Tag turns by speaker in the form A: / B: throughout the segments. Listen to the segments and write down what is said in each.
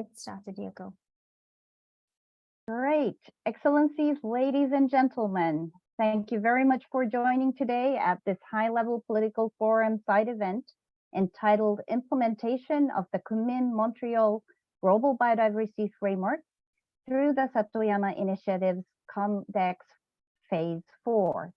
A: Get started, Yoko.
B: Great. Excellencies, ladies and gentlemen, thank you very much for joining today at this high-level political forum side event entitled Implementation of the Kunming-Montreal Global Biodiversity Framework through the Satoyama Initiative's COMDEKS Phase 4.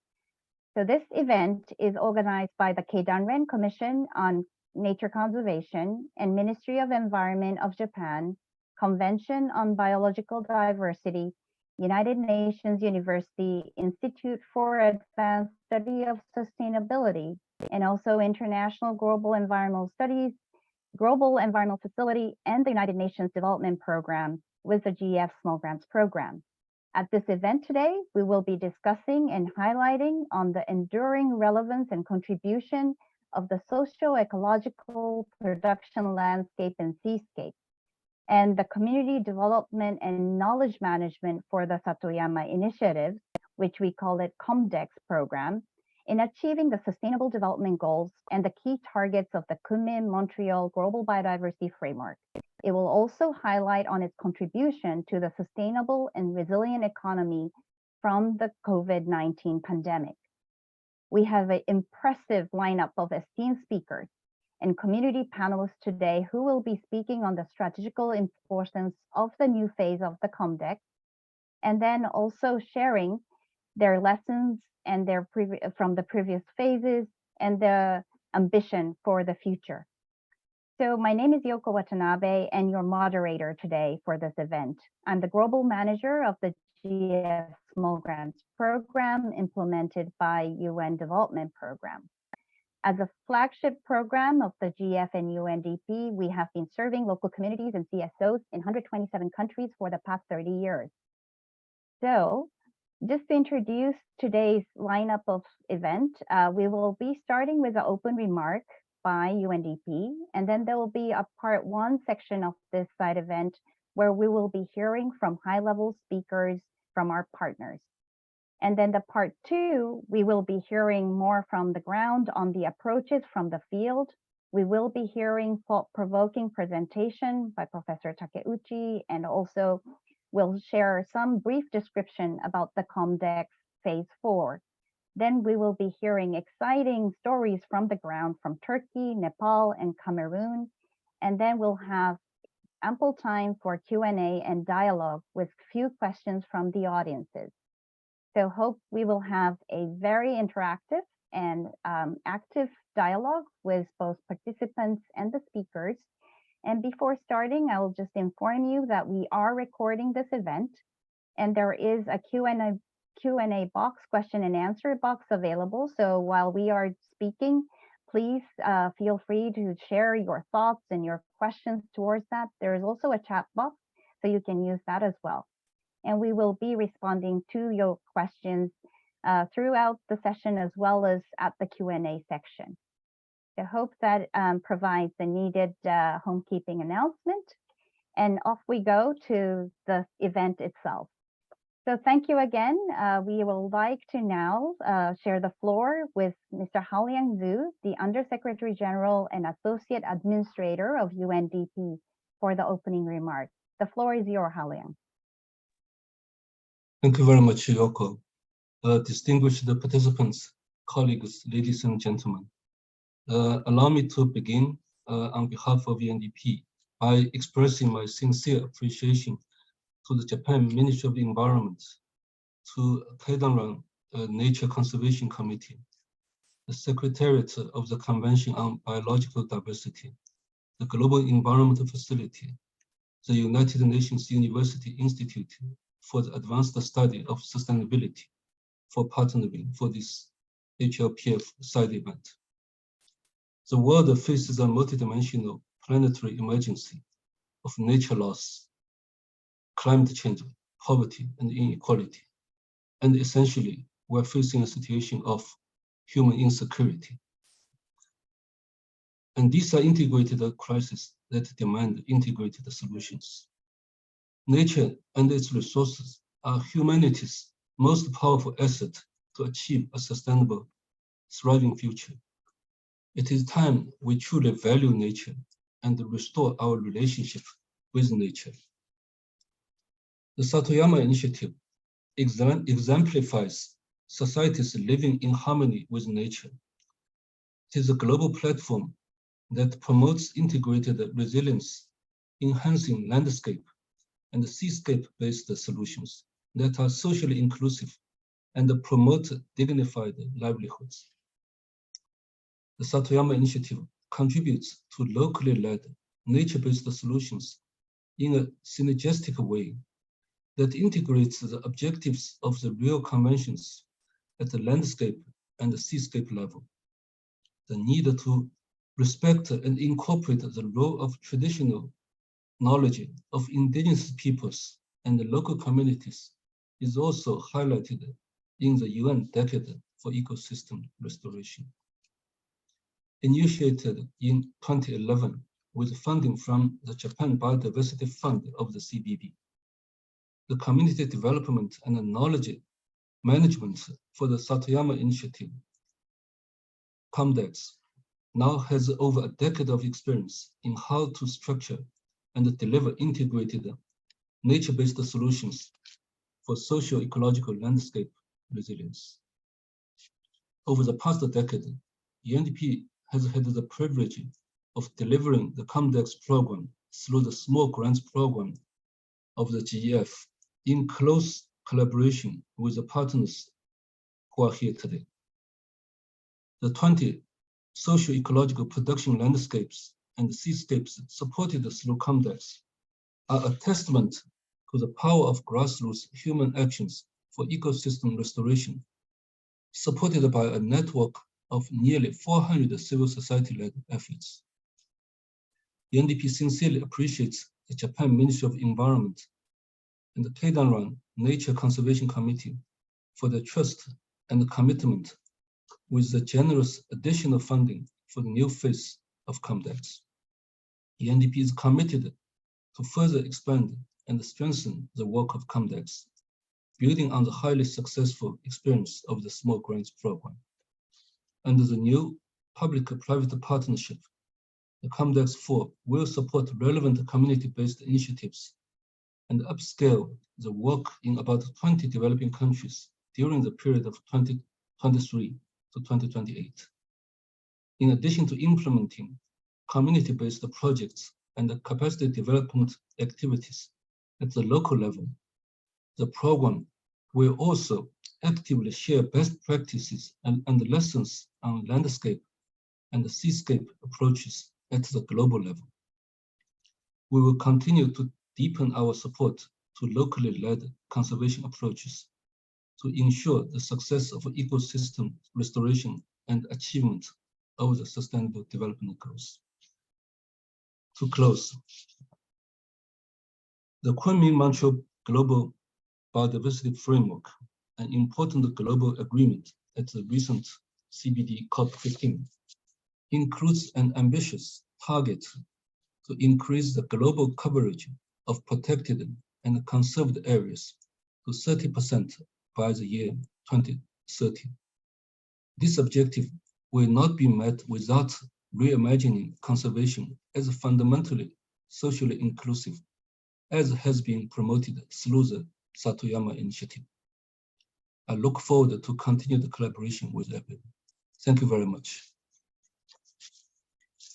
B: So this event is organized by the Keidanren Commission on Nature Conservation and Ministry of Environment of Japan, Convention on Biological Diversity, United Nations University Institute for Advanced Study of Sustainability, and also International Global Environmental Studies, Global Environmental Facility, and the United Nations Development Program with the GF Small Grants Program. At this event today, we will be discussing and highlighting on the enduring relevance and contribution of the socio-ecological production landscape and seascape, and the community development and knowledge management for the Satoyama Initiative, which we call it COMDEKS program, in achieving the Sustainable Development Goals and the key targets of the Kunming-Montreal Global Biodiversity Framework. It will also highlight on its contribution to the sustainable and resilient economy from the COVID-19 pandemic. We have an impressive lineup of esteemed speakers and community panelists today who will be speaking on the strategical importance of the new phase of the COMDEKS, and then also sharing their lessons and from the previous phases and the ambition for the future. So my name is Yoko Watanabe and your moderator today for this event. I'm the global manager of the GF Small Grants Program implemented by UN Development Program. As a flagship program of the GF and UNDP, we have been serving local communities and CSOs in 127 countries for the past 30 years. So just to introduce today's lineup of event, we will be starting with an open remark by UNDP, and then there will be a part 1 section of this side event where we will be hearing from high-level speakers from our partners. And then the part 2, we will be hearing more from the ground on the approaches from the field. We will be hearing thought-provoking presentation by Professor Takeuchi, and also we'll share some brief description about the COMDEKS Phase 4. Then we will be hearing exciting stories from the ground from Turkey, Nepal, and Cameroon. And then we'll have ample time for Q&A and dialogue with few questions from the audiences. So hope we will have a very interactive and active dialogue with both participants and the speakers. And before starting, I will just inform you that we are recording this event, and there is a Q&A box, question and answer box available. So while we are speaking, please feel free to share your thoughts and your questions towards that. There is also a chat box, so you can use that as well. And we will be responding to your questions throughout the session as well as at the Q&A section. I hope that provides the needed homekeeping announcement. And off we go to the event itself. So thank you again. We would like to now share the floor with Mr. Hao-Liang Zhu, the Undersecretary General and Associate Administrator of UNDP, for the opening remarks. The floor is yours, Hao-Liang.
C: Thank you very much, Yoko. Distinguished participants, colleagues, ladies and gentlemen. Allow me to begin on behalf of UNDP by expressing my sincere appreciation to the Japan Ministry of the Environment, to Keidanren Nature Conservation Committee, the Secretariat of the Convention on Biological Diversity, the Global Environmental Facility, the United Nations University Institute for the Advanced Study of Sustainability for partnering for this HLPF side event. The world faces a multidimensional planetary emergency of nature loss, climate change, poverty, and inequality. And essentially, we're facing a situation of human insecurity. And these are integrated crises that demand integrated solutions. Nature and its resources are humanity's most powerful asset to achieve a sustainable, thriving future. It is time we truly value nature and restore our relationship with nature. The Satoyama Initiative exemplifies societies living in harmony with nature. It is a global platform that promotes integrated resilience, enhancing landscape and seascape-based solutions that are socially inclusive and promote dignified livelihoods. The Satoyama Initiative contributes to locally led nature-based solutions in a synergistic way that integrates the objectives of the Rio Conventions at the landscape and the seascape level. The need to respect and incorporate the role of traditional knowledge of indigenous peoples and the local communities is also highlighted in the UN Decade for Ecosystem Restoration. Initiated in 2011 with funding from the Japan Biodiversity Fund of the CBB, the community development and knowledge management for the Satoyama Initiative, COMDEKS, now has over a decade of experience in how to structure and deliver integrated nature-based solutions for socio-ecological landscape resilience. Over the past decade, UNDP has had the privilege of delivering the COMDEKS program through the Small Grants Program of the GEF in close collaboration with the partners who are here today. The 20 socio-ecological production landscapes and seascapes supported through COMDEKS are a testament to the power of grassroots human actions for ecosystem restoration, supported by a network of nearly 400 civil society-led efforts. The UNDP sincerely appreciates the Japan Ministry of Environment and the Keidanren Nature Conservation Committee for their trust and commitment with the generous additional funding for the new phase of COMDEKS. The UNDP is committed to further expand and strengthen the work of COMDEKS, building on the highly successful experience of the Small Grants Program. Under the new public-private partnership, the COMDEKS 4 will support relevant community-based initiatives and upscale the work in about 20 developing countries during the period of 2023 to 2028. In addition to implementing community-based projects and capacity development activities at the local level, the program will also actively share best practices and lessons on landscape and seascape approaches at the global level. We will continue to deepen our support to locally led conservation approaches to ensure the success of ecosystem restoration and achievement of the Sustainable Development Goals. To close, the Kunming-Montreal Global Biodiversity Framework, an important global agreement at the recent CBD COP15, includes an ambitious target to increase the global coverage of protected and conserved areas to 30% by the year 2030. This objective will not be met without reimagining conservation as fundamentally socially inclusive, as has been promoted through the Satoyama Initiative. I look forward to continued collaboration with everyone. Thank you very much.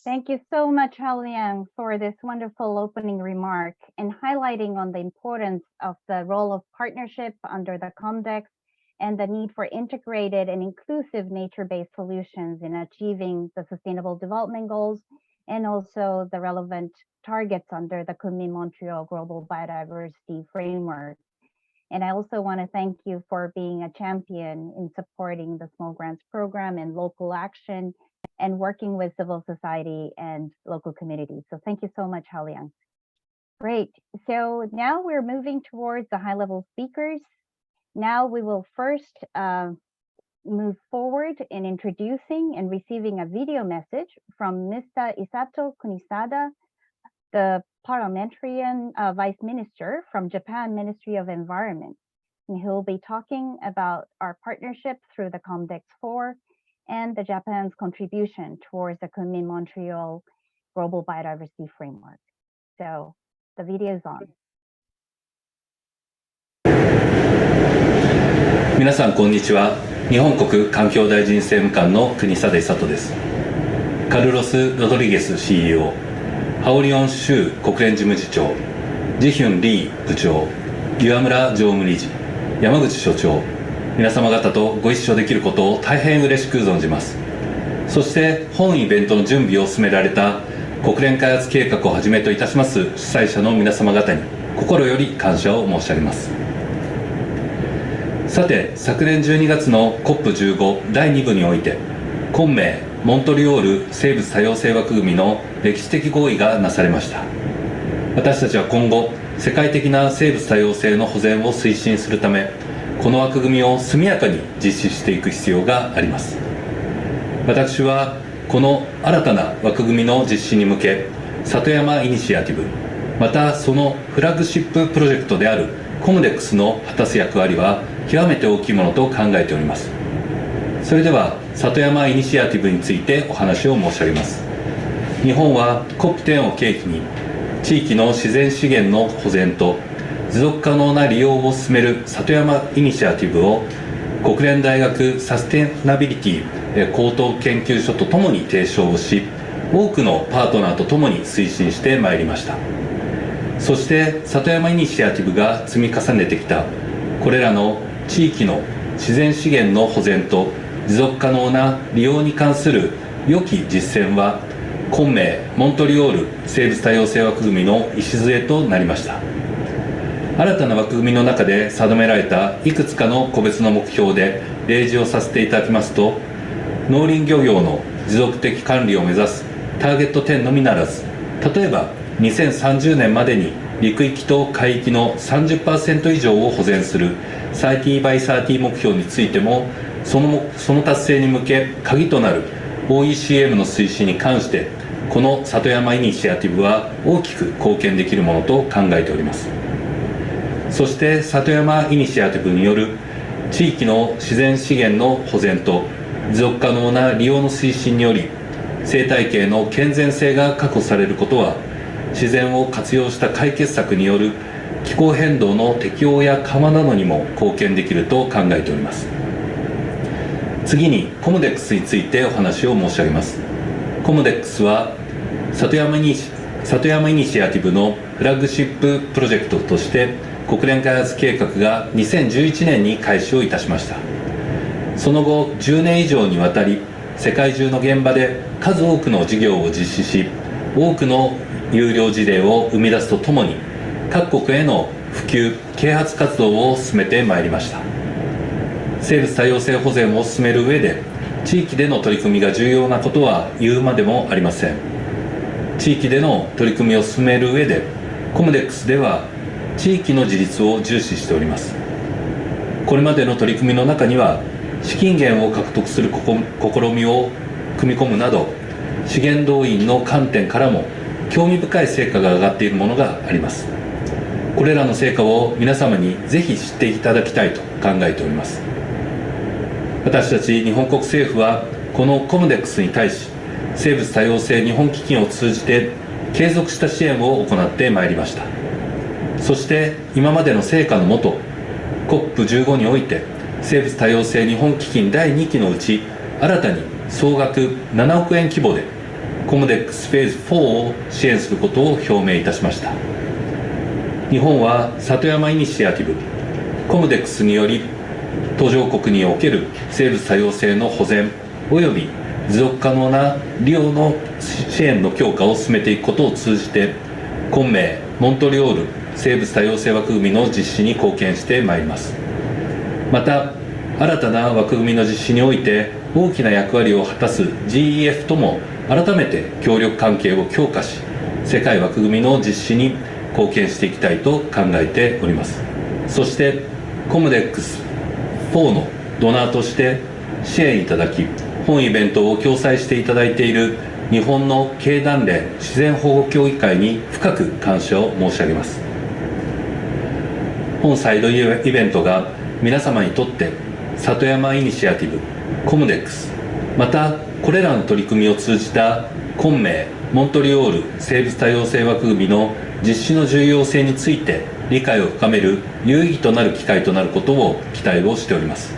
B: Thank you so much, Hao-Liang, for this wonderful opening remark and highlighting on the importance of the role of partnership under the COMDEKS and the need for integrated and inclusive nature-based solutions in achieving the Sustainable Development Goals and also the relevant targets under the Kunming-Montreal Global Biodiversity Framework. And I also want to thank you for being a champion in supporting the Small Grants Program and local action and working with civil society and local communities. So thank you so much, Hao-Liang. Great. So now we're moving towards the high-level speakers. Now we will first move forward in introducing and receiving a video message from Mr. Isato Kunisada, the parliamentarian vice minister from Japan Ministry of Environment. And he'll be talking about our partnership through the COMDEKS 4 and the Japan's contribution towards the Kunming-Montreal Global Biodiversity Framework. So The video is on.
A: 皆さんこんにちは。日本国環境大臣政務官の国定久です。カルロス・ロドリゲス CEO、ハオリオン州国連事務次長、ジヒュン・リー部長、岩村常務理事、山口所長、皆様方とご一緒できることを大変嬉しく存じます。そして本イベントの準備を進められた国連開発計画をはじめといたします主催者の皆様方に心より感謝を申し上げます。さて、昨年12月の COP15 第2部において、昆明モントリオール生物多様性枠組みの歴史的合意がなされました。私たちは今後、世界的な生物多様性の保全を推進するため、この枠組みを速やかに実施していく必要があります。私はこの新たな枠組みの実施に向け、里山イニシアティブ、またそのフラッグシッププロジェクトであるCOMDEKSの果たす役割は極めて大きいものと考えております。それでは里山イニシアティブについてお話を申し上げます。日本は COP10 を契機に地域の自然資源の保全と持続可能な利用を進める里山イニシアティブを国連大学サステナビリティ高等研究所とともに提唱し、多くのパートナーとともに推進してまいりました。そして里山イニシアティブが積み重ねてきたこれらの地域の自然資源の保全と持続可能な利用に関する良き実践は昆明モントリオール生物多様性枠組みの礎となりました。新たな枠組みの中で定められたいくつかの個別の目標で例示をさせていただきますと、農林漁業の持続的管理を目指すターゲット10のみならず、例えば2030年までに陸域と海域の 30% 以上を保全する30 by 30目標についても、その達成に向け鍵となる OECM の推進に関して、この里山イニシアティブは大きく貢献できるものと考えております。そして里山イニシアティブによる地域の自然資源の保全と持続可能な利用の推進により、生態系の健全性が確保されることは、自然を活用した解決策による気候変動の適応や緩和などにも貢献できると考えております。次にCOMDEKSについてお話を申し上げます。COMDEKSは里山イニシアティブのフラッグシッププロジェクトとして国連開発計画が2011年に開始をいたしました。その後10年以上にわたり世界中の現場で数多くの事業を実施し、多くの優良事例を生み出すとともに各国への普及・啓発活動を進めてまいりました。生物多様性保全を進める上で地域での取り組みが重要なことは言うまでもありません。地域での取り組みを進める上でCOMDEKSでは地域の自立を重視しております。これまでの取り組みの中には資金源を獲得する試みを組み込むなど、資源動員の観点からも興味深い成果が上がっているものがあります。これらの成果を皆様にぜひ知っていただきたいと考えております。私たち日本国政府はこのCOMDEKSに対し、生物多様性日本基金を通じて継続した支援を行ってまいりました。そして今までの成果のもと、COP15 において生物多様性日本基金第2期のうち、新たに総額7億円規模でCOMDEKSフェーズ4を支援することを表明いたしました。日本は里山イニシアティブCOMDEKSにより途上国における生物多様性の保全および持続可能な利用の支援の強化を進めていくことを通じて、昆明モントリオール生物多様性枠組みの実施に貢献してまいります。また新たな枠組みの実施において大きな役割を果たす GEF とも改めて協力関係を強化し、世界枠組みの実施に貢献していきたいと考えております。そしてCOMDEKS4 のドナーとして支援いただき、本イベントを共催していただいている日本の経団連自然保護協議会に深く感謝を申し上げます。本サイドイベントが皆様にとって里山イニシアティブCOMDEKS、またこれらの取り組みを通じた昆明モントリオール生物多様性枠組みの実施の重要性について理解を深める有意義となる機会となることを期待をしております。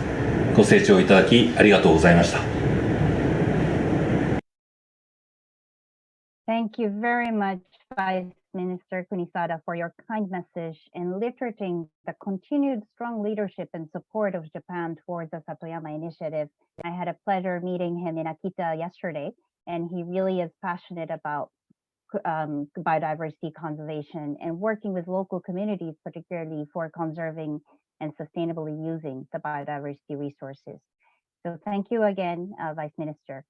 A: ご清聴いただきありがとうございました。
B: Thank you very much, Vice Minister Kunisada, for your kind message in illustrating the continued strong leadership and support of Japan towards the Satoyama Initiative. I had a pleasure meeting him in Akita yesterday, and he really is passionate about biodiversity conservation and working with local communities, particularly for conserving and sustainably using the biodiversity resources. So thank you again, Vice Minister.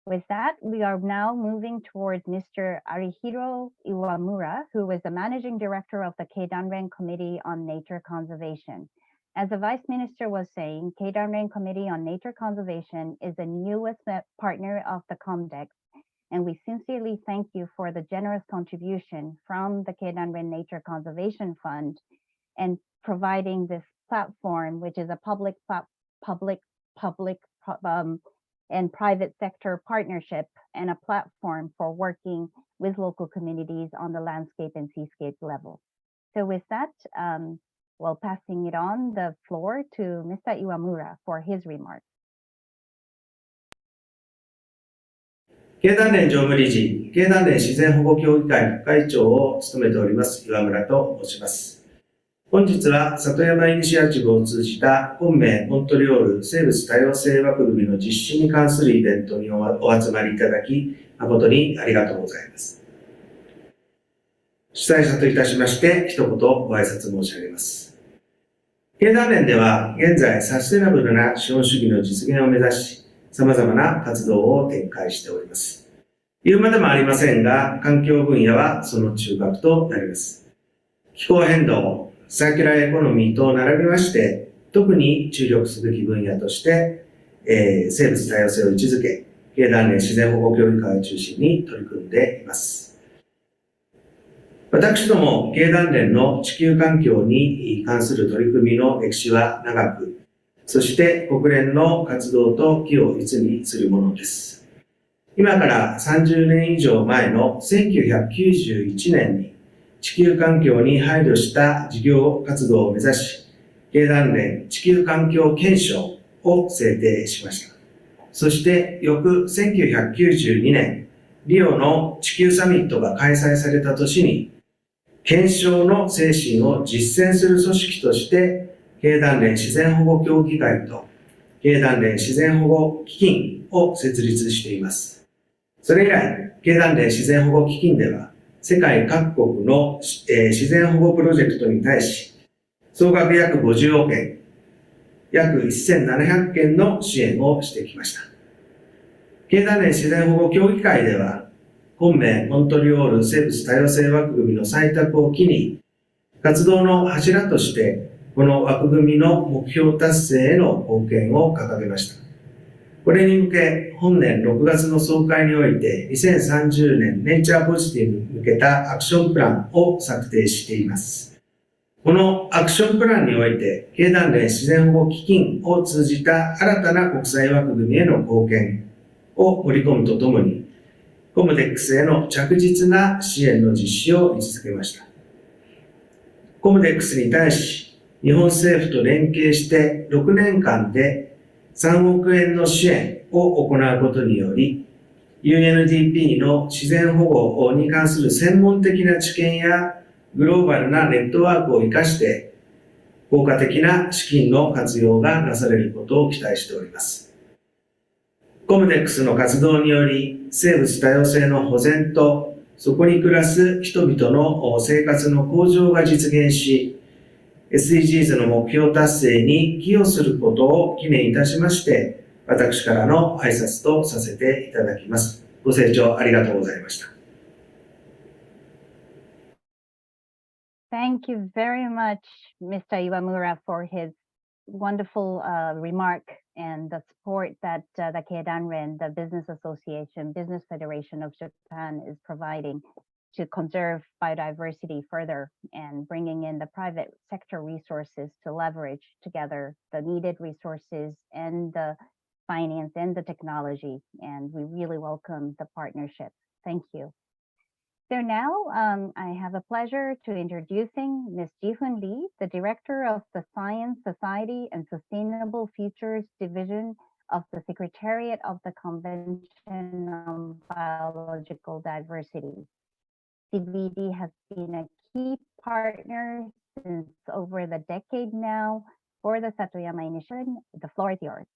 B: With that, we are now moving towards Mr. Arihiro Iwamura, who is the Managing Director of the Keidanren Committee on Nature Conservation. As the Vice Minister was saying, Keidanren Committee on Nature Conservation is the newest partner of the COMDEKS, and we sincerely thank you for the generous contribution from the Keidanren Nature Conservation Fund and providing this platform, which is a public and private sector partnership and a platform for working with local communities on the landscape and seascape level. So with that, passing it on the floor to Mr. Iwamura for his remarks.
D: 経団連常務理事、経団連自然保護協議会副会長を務めております岩村と申します。本日は里山イニシアチブを通じた昆明モントリオール生物多様性枠組みの実施に関するイベントにお集まりいただき、誠にありがとうございます。主催者といたしまして一言ご挨拶申し上げます。経団連では現在サステナブルな資本主義の実現を目指し、様々な活動を展開しております。言うまでもありませんが、環境分野はその中核となります。気候変動、サーキュラーエコノミーと並びまして、特に注力すべき分野として、生物多様性を位置づけ、経団連自然保護協議会を中心に取り組んでいます。私ども経団連の地球環境に関する取り組みの歴史は長く、そして国連の活動と軌を一にするものです。今から30年以上前の1991年に地球環境に配慮した事業活動を目指し、経団連地球環境憲章を制定しました。そして翌1992年、リオの地球サミットが開催された年に、憲章の精神を実践する組織として、経団連自然保護協議会と経団連自然保護基金を設立しています。それ以来、経団連自然保護基金では、世界各国の自然保護プロジェクトに対し、総額約50億円、約1700件の支援をしてきました。経団連自然保護協議会では、昆明モントリオール生物多様性枠組みの採択を機に、活動の柱として、この枠組みの目標達成への貢献を掲げました。これに向け、本年6月の総会において、2030年ネイチャーポジティブに向けたアクションプランを策定しています。このアクションプランにおいて、経団連自然保護基金を通じた新たな国際枠組みへの貢献を盛り込むとともに、COMDEKS への着実な支援の実施を位置づけました。COMDEKS に対し、日本政府と連携して6年間で3億円の支援を行うことにより、UNDP の自然保護に関する専門的な知見やグローバルなネットワークを生かして、効果的な資金の活用がなされることを期待しております。COMDEKS の活動により、生物多様性の保全と、そこに暮らす人々の生活の向上が実現し、SDGs の目標達成に寄与することを記念いたしまして、私からの挨拶とさせていただきます。ご清聴ありがとうございました。
B: Thank you very much, Mr. Iwamura, for his wonderful remark and the support that the Keidanren, the Business Association, Business Federation of Japan is providing to conserve biodiversity further and bringing in the private sector resources to leverage together the needed resources and the finance and the technology. And we really welcome the partnership. Thank you. So now I have a pleasure to introducing Ms. Ji-Hoon Lee, the Director of the Science, Society, and Sustainable Futures Division of the Secretariat of the Convention on Biological Diversity. CBD has been a key partner since over the decade now for the Satoyama Initiative. The floor is yours.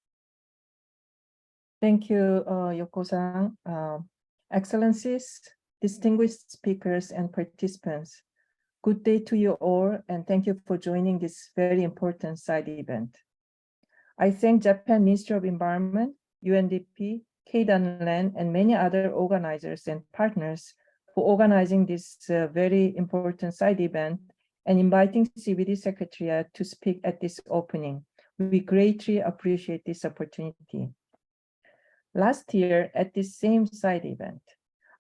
E: Thank you, Yoko-san. Excellencies, distinguished speakers and participants, good day to you all, and thank you for joining this very important side event. I thank Japan Ministry of Environment, UNDP, Keidanren, and many other organizers and partners for organizing this very important side event and inviting CBD Secretariat to speak at this opening. We greatly appreciate this opportunity. Last year, at this same side event,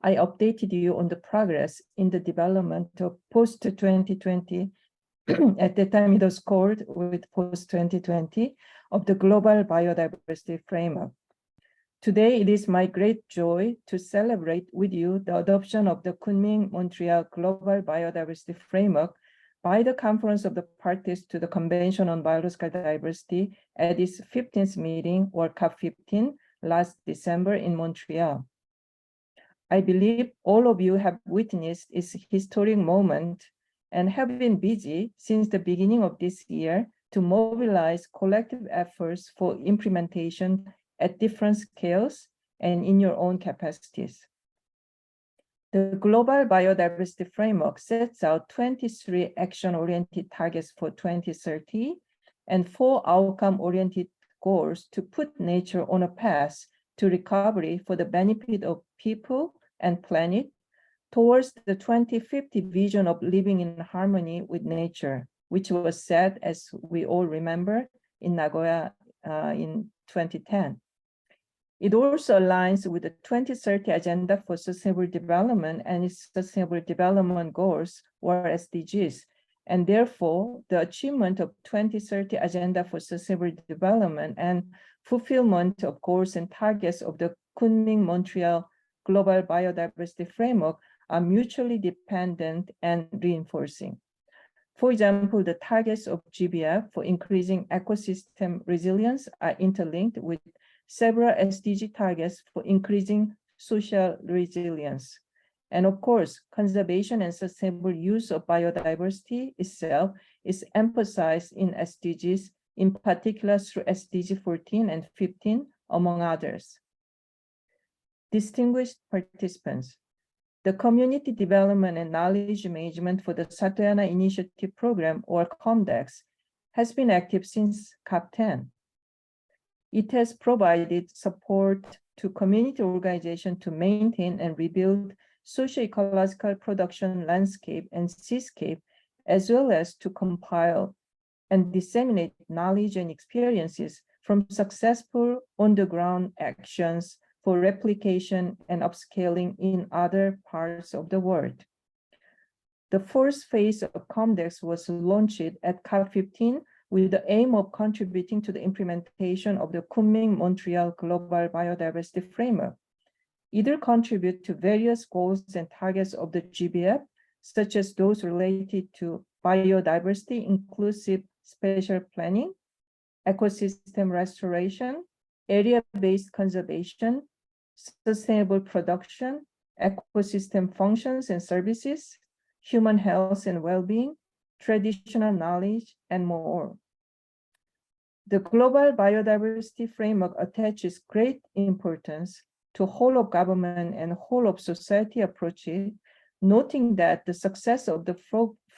E: I updated you on the progress in the development of post-2020, at the time it was called with post-2020, of the Global Biodiversity Framework. Today, it is my great joy to celebrate with you the adoption of the Kunming-Montreal Global Biodiversity Framework by the Conference of the Parties to the Convention on Biological Diversity at its 15th meeting, or COP15, last December in Montreal. I believe all of you have witnessed this historic moment and have been busy since the beginning of this year to mobilize collective efforts for implementation at different scales and in your own capacities. The Global Biodiversity Framework sets out 23 action-oriented targets for 2030 and 4 outcome-oriented goals to put nature on a path to recovery for the benefit of people and planet towards the 2050 vision of living in harmony with nature, which was set, as we all remember, in Nagoya in 2010. It also aligns with the 2030 Agenda for Sustainable Development and its Sustainable Development Goals, or SDGs, and therefore the achievement of 2030 Agenda for Sustainable Development and fulfillment of goals and targets of the Kunming-Montreal Global Biodiversity Framework are mutually dependent and reinforcing. For example, the targets of GBF for increasing ecosystem resilience are interlinked with several SDG targets for increasing social resilience. And of course, conservation and sustainable use of biodiversity itself is emphasized in SDGs, in particular through SDG 14 and 15, among others. Distinguished participants, the Community Development and Knowledge Management for the Satoyama Initiative Programme, or COMDEKS, has been active since COP10. It has provided support to community organizations to maintain and rebuild socio-ecological production landscape and seascape, as well as to compile and disseminate knowledge and experiences from successful on-the-ground actions for replication and upscaling in other parts of the world. The first phase of COMDEKS was launched at COP15 with the aim of contributing to the implementation of the Kunming-Montreal Global Biodiversity Framework. Either contribute to various goals and targets of the GBF, such as those related to biodiversity, inclusive spatial planning, ecosystem restoration, area-based conservation, sustainable production, ecosystem functions and services, human health and well-being, traditional knowledge, and more. The Global Biodiversity Framework attaches great importance to whole of government and whole of society approaches, noting that the success of the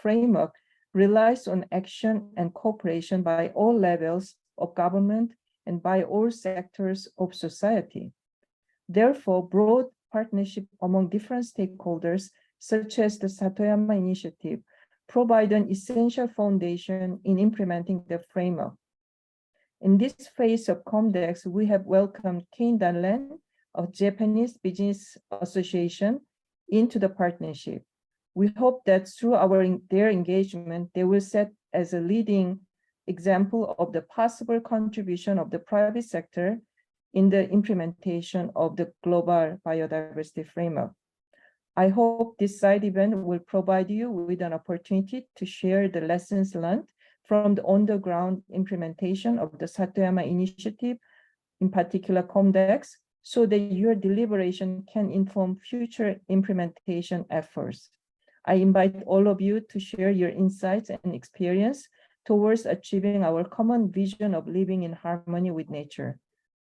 E: framework relies on action and cooperation by all levels of government and by all sectors of society. Therefore, broad partnership among different stakeholders, such as the Satoyama Initiative, provide an essential foundation in implementing the framework. In this phase of COMDEKS, we have welcomed Keidanren, a Japanese business association, into the partnership. We hope that through their engagement, they will set as a leading example of the possible contribution of the private sector in the implementation of the Global Biodiversity Framework. I hope this side event will provide you with an opportunity to share the lessons learned from the on-the-ground implementation of the Satoyama Initiative, in particular COMDEKS, so that your deliberation can inform future implementation efforts. I invite all of you to share your insights and experience towards achieving our common vision of living in harmony with nature.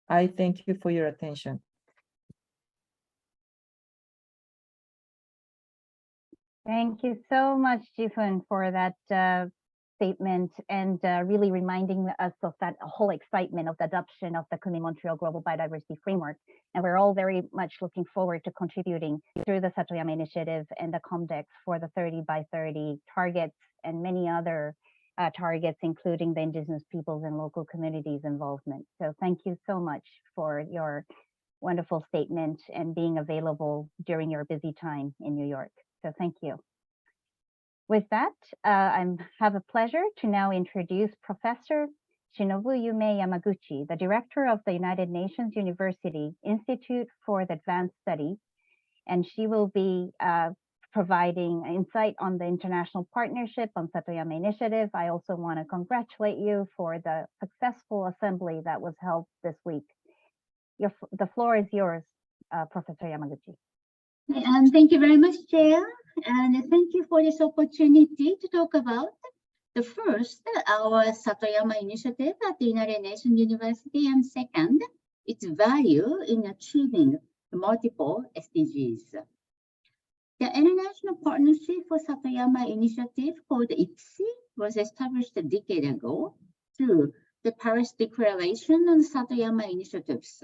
E: I thank you for your attention.
B: Thank you so much, Jifun, for that statement and really reminding us of that whole excitement of the adoption of the Kunming-Montreal Global Biodiversity Framework. And we're all very much looking forward to contributing through the Satoyama Initiative and the COMDEKS for the 30 by 30 targets and many other targets, including the indigenous peoples and local communities involvement. So thank you so much for your wonderful statement and being available during your busy time in New York. So thank you. With that, I have a pleasure to now introduce Professor Shinobu Yume Yamaguchi, the Director of the United Nations University Institute for the Advanced Studies, and she will be providing insight on the international partnership on Satoyama Initiative. I also want to congratulate you for the successful assembly that was held this week. The floor is yours, Professor Yamaguchi.
F: Thank you very much, Chair, and thank you for this opportunity to talk about the first, our Satoyama Initiative at the United Nations University, and second, its value in achieving the multiple SDGs. The International Partnership for Satoyama Initiative, called IPSI, was established a decade ago through the Paris Declaration on Satoyama Initiatives.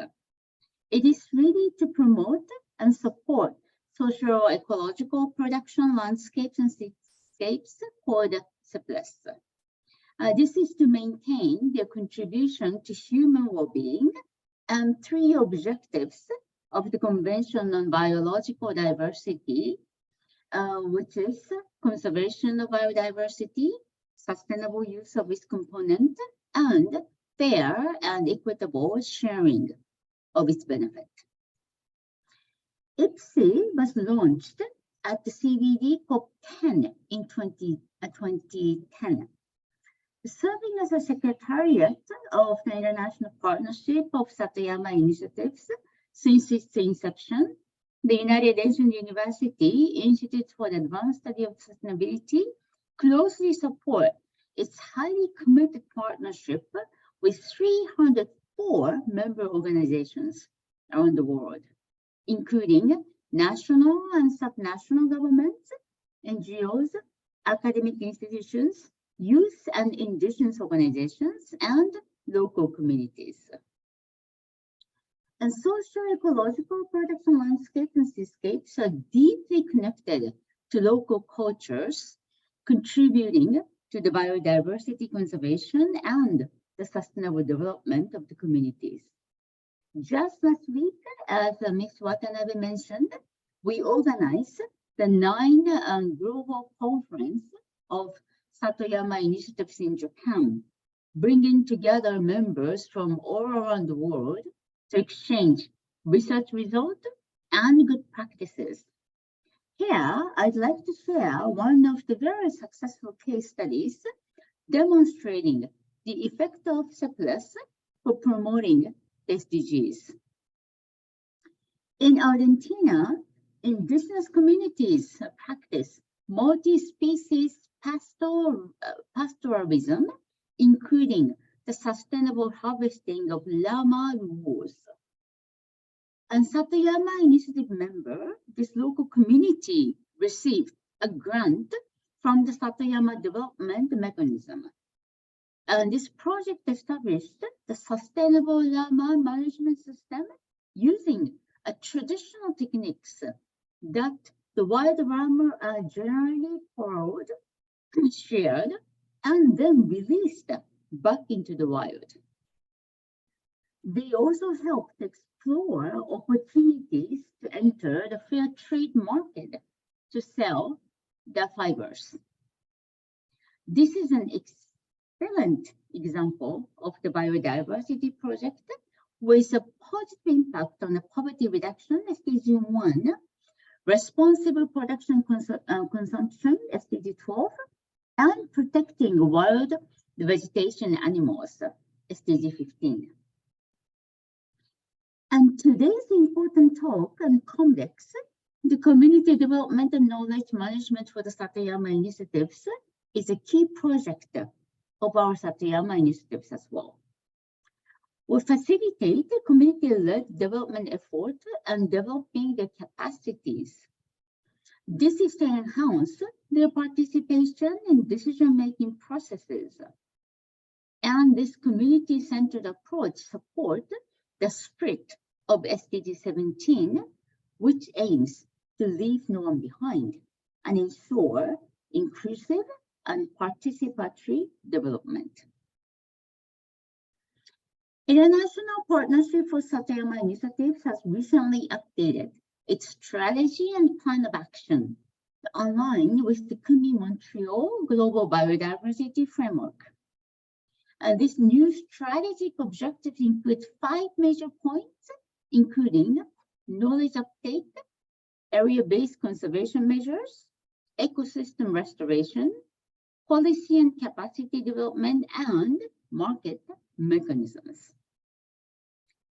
F: It is ready to promote and support socio-ecological production landscapes and cityscapes called CIPLES. This is to maintain their contribution to human well-being and three objectives of the Convention on Biological Diversity, which is conservation of biodiversity, sustainable use of its component, and fair and equitable sharing of its benefit. IPSI was launched at the CBD COP10 in 2010. Serving as a Secretariat of the International Partnership of Satoyama Initiatives since its inception, the United Nations University Institute for the Advanced Study of Sustainability closely support its highly committed partnership with 304 member organizations around the world, including national and subnational governments, NGOs, academic institutions, youth and indigenous organizations, and local communities. And socio-ecological production landscapes and cityscapes are deeply connected to local cultures, contributing to the biodiversity conservation and the sustainable development of the communities. Just last week, as Ms. Watanabe mentioned, we organized the 9th Global Conference of Satoyama Initiatives in Japan, bringing together members from all around the world to exchange research results and good practices. Here, I'd like to share one of the very successful case studies demonstrating the effect of CIPLES for promoting SDGs. In Argentina, indigenous communities practice multi-species pastoralism, including the sustainable harvesting of llama wool. And Satoyama Initiative member, this local community received a grant from the Satoyama Development Mechanism. And this project established the sustainable llama management system using traditional techniques that the wild llama are generally followed, shared, and then released back into the wild. They also helped explore opportunities to enter the fair trade market to sell their fibers. This is an excellent example of the biodiversity project with a positive impact on the poverty reduction, SDG 1, responsible production consumption, SDG 12, and protecting wild vegetation animals, SDG 15. And today's important talk on COMDEKS, the Community Development and Knowledge Management for the Satoyama Initiatives, is a key project of our Satoyama Initiatives as well. We facilitate community-led development effort and developing the capacities. This is to enhance their participation in decision-making processes. And this community-centered approach supports the spirit of SDG 17, which aims to leave no one behind and ensure inclusive and participatory development. International Partnership for Satoyama Initiatives has recently updated its strategy and plan of action to align with the Kunming-Montreal Global Biodiversity Framework. And this new strategic objectives include 5 major points, including knowledge uptake, area-based conservation measures, ecosystem restoration, policy and capacity development, and market mechanisms.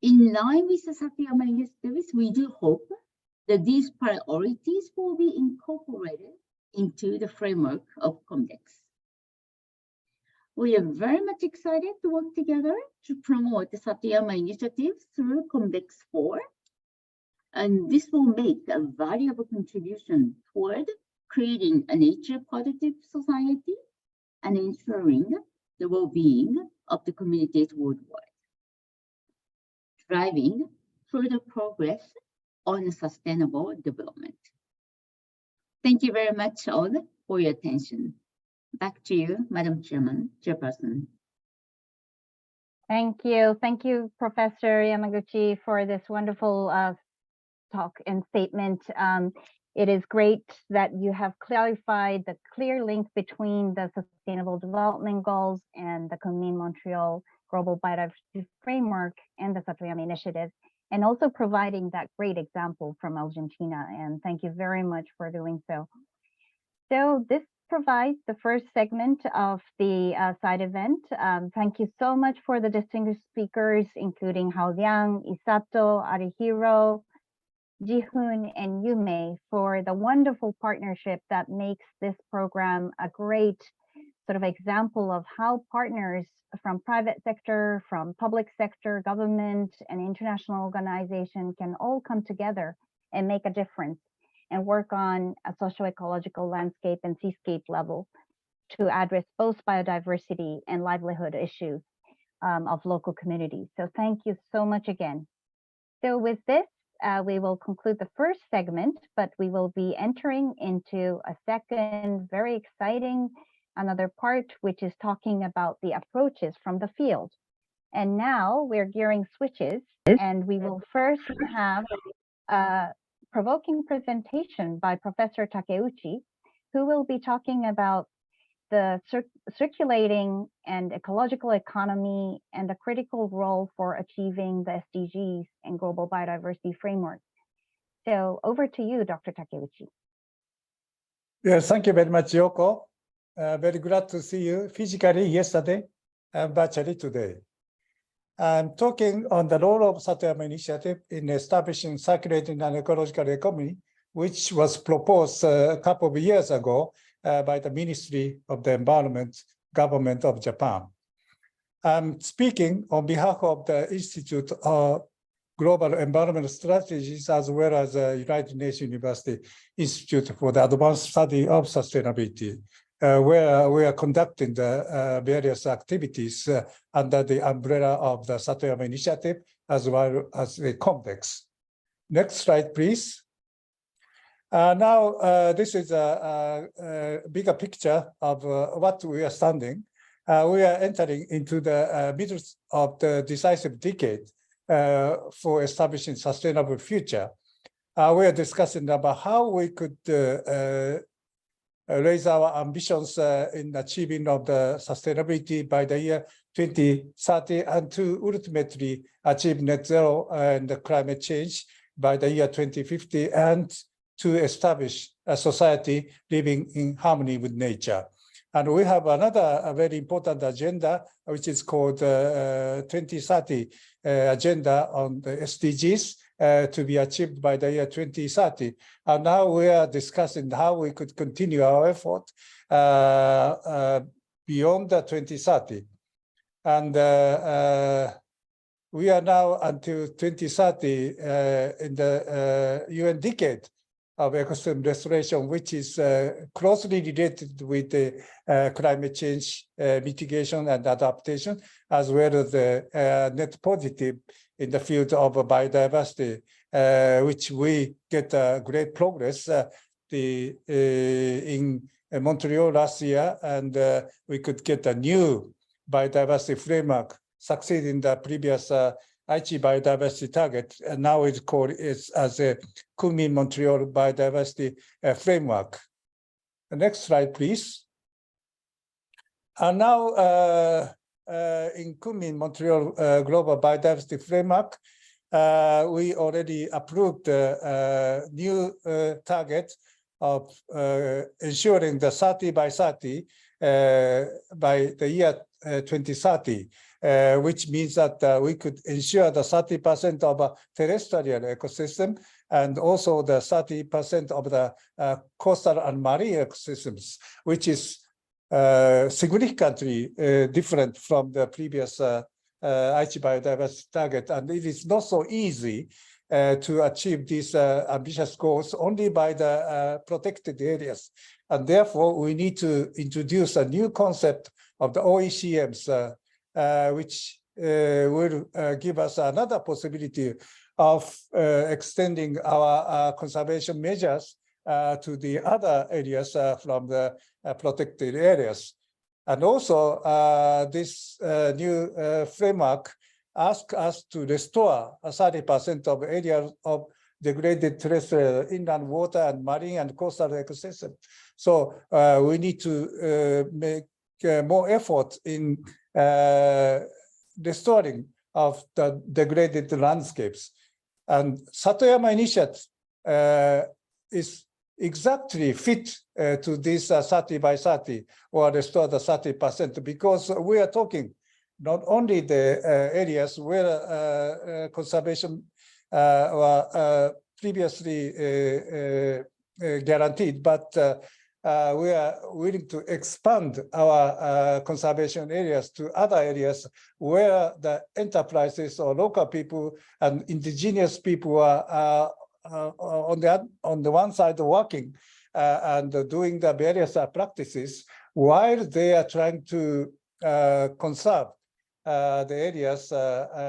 F: In line with the Satoyama Initiatives, we do hope that these priorities will be incorporated into the framework of COMDEKS. We are very much excited to work together to promote the Satoyama Initiative through COMDEKS 4, and this will make a valuable contribution toward creating a nature-positive society and ensuring the well-being of the communities worldwide, driving further progress on sustainable development. Thank you very much all for your attention. Back to you, Madam Chairperson.
B: Thank you. Thank you, Professor Yamaguchi, for this wonderful talk and statement. It is great that you have clarified the clear link between the Sustainable Development Goals and the Kunming-Montreal Global Biodiversity Framework and the Satoyama Initiative, and also providing that great example from Argentina. And thank you very much for doing so. So this provides the first segment of the side event. Thank you so much for the distinguished speakers, including Hao Liang, Isato, Arihiro, Jihun, and Yume, for the wonderful partnership that makes this program a great sort of example of how partners from private sector, from public sector, government, and international organization can all come together and make a difference and work on a socio-ecological landscape and seascape level to address both biodiversity and livelihood issues of local communities. So thank you so much again. So with this, we will conclude the first segment, but we will be entering into a second, very exciting, another part, which is talking about the approaches from the field. And now we're gearing switches, and we will first have a provoking presentation by Professor Takeuchi, who will be talking about the circulating and ecological economy and the critical role for achieving the SDGs and global biodiversity framework. So over to you, Dr. Takeuchi.
G: Yes, thank you very much, Yoko. Very glad to see you physically yesterday and virtually today. I'm talking on the role of Satoyama Initiative in establishing circulating and ecological economy, which was proposed a couple of years ago by the Ministry of the Environment, Government of Japan. I'm speaking on behalf of the Institute of Global Environmental Strategies, as well as the United Nations University Institute for the Advanced Study of Sustainability, where we are conducting the various activities under the umbrella of the Satoyama Initiative, as well as the COMDEKS. Next slide, please. Now, this is a bigger picture of what we are standing. We are entering into the middle of the decisive decade for establishing sustainable future. We are discussing about how we could raise our ambitions in achieving of the sustainability by the year 2030 and to ultimately achieve net zero and climate change by the year 2050 and to establish a society living in harmony with nature. And we have another very important agenda, which is called 2030 agenda on the SDGs to be achieved by the year 2030. And now we are discussing how we could continue our effort beyond the 2030. And we are now until 2030 in the UN decade of ecosystem restoration, which is closely related with the climate change mitigation and adaptation, as well as the net positive in the field of biodiversity, which we get great progress in Montreal last year, and we could get a new biodiversity framework, succeed in the previous Aichi biodiversity target, and now it's called as a Kunming-Montreal biodiversity framework. The next slide, please. And now in Kunming-Montreal global biodiversity framework, we already approved a new target of ensuring the 30 by 30 by the year 2030. Which means that we could ensure the 30% of terrestrial ecosystem and also the 30% of the coastal and marine ecosystems, which is significantly different from the previous Aichi biodiversity target. And it is not so easy to achieve these ambitious goals only by the protected areas. And therefore, we need to introduce a new concept of the OECMs, which will give us another possibility of extending our conservation measures to the other areas from the protected areas. And also, this new framework asks us to restore 30% of areas of degraded terrestrial inland water and marine and coastal ecosystem. So we need to make more effort in restoring of the degraded landscapes. And Satoyama Initiative is exactly fit to this 30 by 30 or restore the 30%, because we are talking not only the areas where conservation were previously guaranteed, but we are willing to expand our conservation areas to other areas where the enterprises or local people and indigenous people are on the one side working and doing the various practices while they are trying to conserve the areas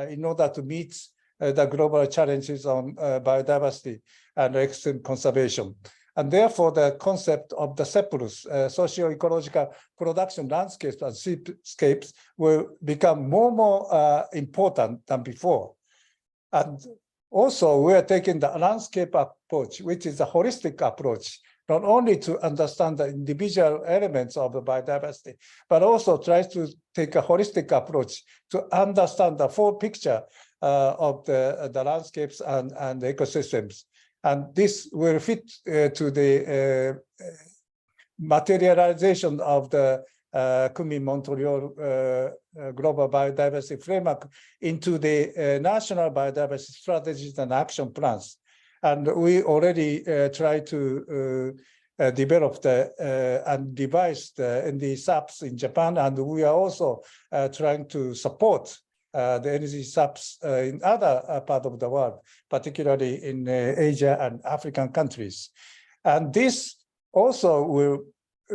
G: in order to meet the global challenges on biodiversity and ecosystem conservation. And therefore, the concept of the SEPLUS, socio-ecological production landscapes and seascapes, will become more important than before. And also, we are taking the landscape approach, which is a holistic approach, not only to understand the individual elements of the biodiversity, but also tries to take a holistic approach to understand the full picture of the landscapes and ecosystems. And this will fit to the materialization of the Kunming-Montreal Global Biodiversity Framework into the national biodiversity strategies and action plans. And we already try to develop and devise the NDSAPs in Japan, and we are also trying to support the NDSAPs in other parts of the world, particularly in Asia and African countries. And this also will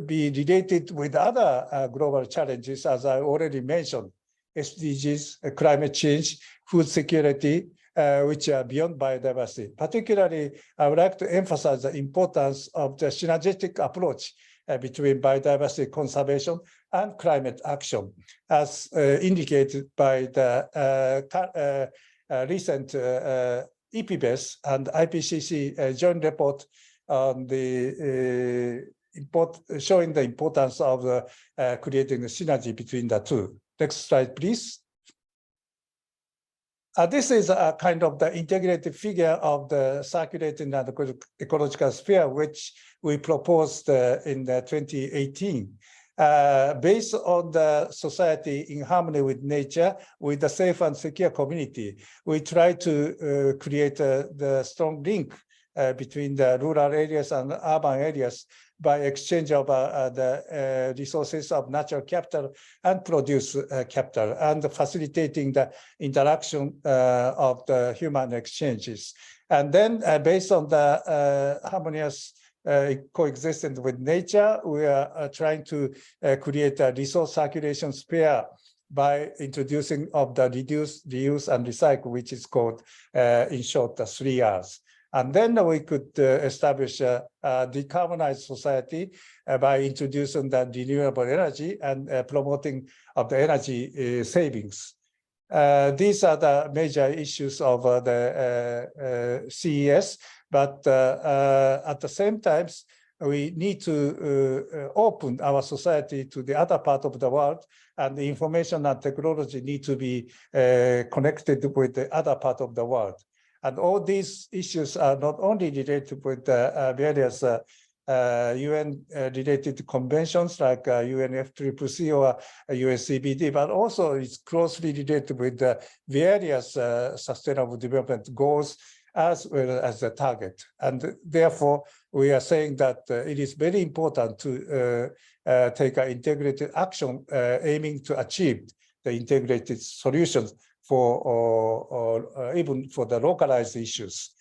G: be related with other global challenges, as I already mentioned, SDGs, climate change, food security, which are beyond biodiversity. Particularly, I would like to emphasize the importance of the synergistic approach between biodiversity conservation and climate action, as indicated by the recent EPBES and IPCC joint report on the showing the importance of creating a synergy between the two. Next slide, please. This is a kind of the integrated figure of the circulating and ecological sphere, which we proposed in 2018. Based on the society in harmony with nature, with the safe and secure community, we try to create the strong link between the rural areas and urban areas by exchange of the resources of natural capital and produce capital, and facilitating the interaction of the human exchanges. And then based on the harmonious coexistence with nature, we are trying to create a resource circulation sphere by introducing of the reduce, reuse, and recycle, which is called, in short, the 3 Rs. And then we could establish a decarbonized society by introducing the renewable energy and promoting of the energy savings. These are the major issues of the CES, but at the same time, we need to open our society to the other part of the world, and the information and technology need to be connected with the other part of the world. And all these issues are not only related with various UN-related conventions like UNFCCC or UNCBD, but also it's closely related with the various sustainable development goals as well as the target. And therefore, we are saying that it is very important to take an integrated action aiming to achieve the integrated solutions for or even for the localized issues.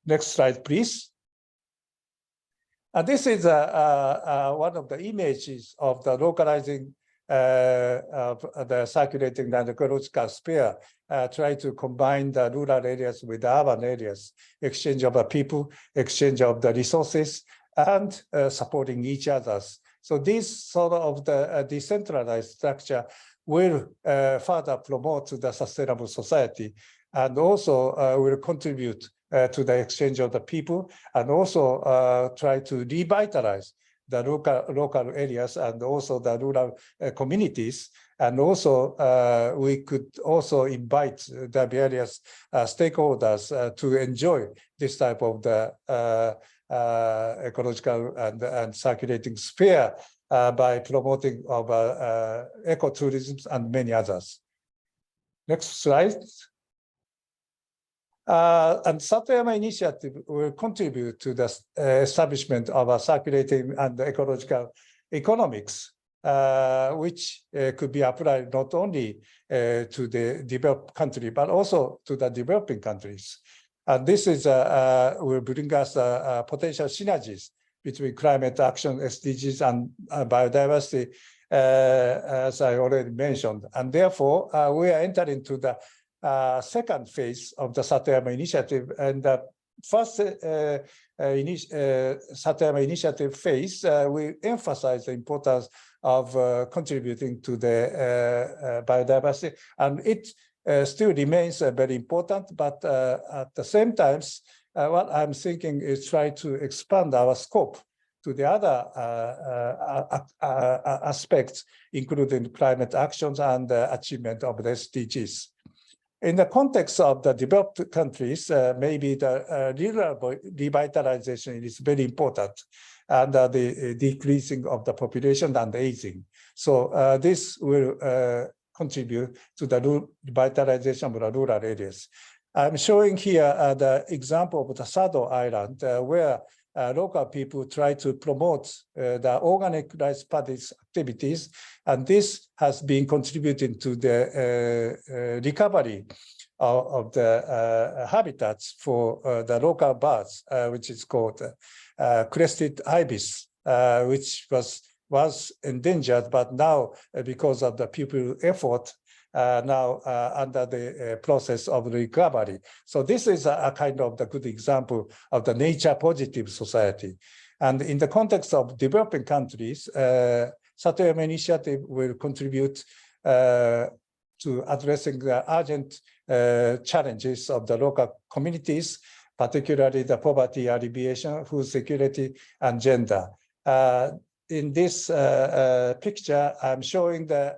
G: Next slide, please. This is one of the images of the localizing of the circulating and ecological sphere, try to combine the rural areas with the urban areas, exchange of the people, exchange of the resources, and supporting each others. So this sort of the decentralized structure will further promote the sustainable society, and also will contribute to the exchange of the people, and also try to revitalize the local areas and also the rural communities. And also we could also invite the various stakeholders to enjoy this type of the ecological and circulating sphere by promoting of ecotourism and many others. Next slide. And Satoyama Initiative will contribute to the establishment of a circulating and ecological economics, which could be applied not only to the developed country, but also to the developing countries. And this is will bring us potential synergies between climate action, SDGs, and biodiversity, as I already mentioned. And therefore, we are entering into the second phase of the Satoyama Initiative. And the first Satoyama Initiative phase, we emphasize the importance of contributing to the biodiversity. And it still remains very important, but at the same time, what I'm thinking is try to expand our scope to the other aspects, including climate actions and achievement of the SDGs. In the context of the developed countries, maybe the rural revitalization is very important, and the decreasing of the population and aging. So this will contribute to the revitalization of the rural areas. I'm showing here the example of the Sado Island, where local people try to promote the organic rice paddies activities, and this has been contributing to the recovery of the habitats for the local birds, which is called crested ibis, which was endangered, but now because of the people effort, now under the process of recovery. So this is a kind of the good example of the nature positive society. And in the context of developing countries, Satoyama Initiative will contribute to addressing the urgent challenges of the local communities, particularly the poverty alleviation, food security, and gender. In this picture, I'm showing the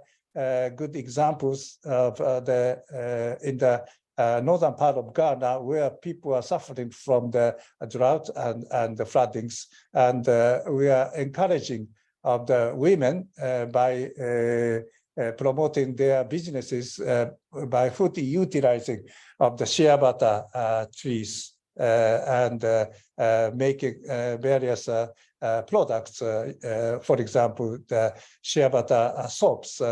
G: good examples of in the northern part of Ghana, where people are suffering from the drought and the floodings. And we are encouraging of the women by promoting their businesses by fully utilizing of the shea butter trees and making various products. For example, the shea butter soaps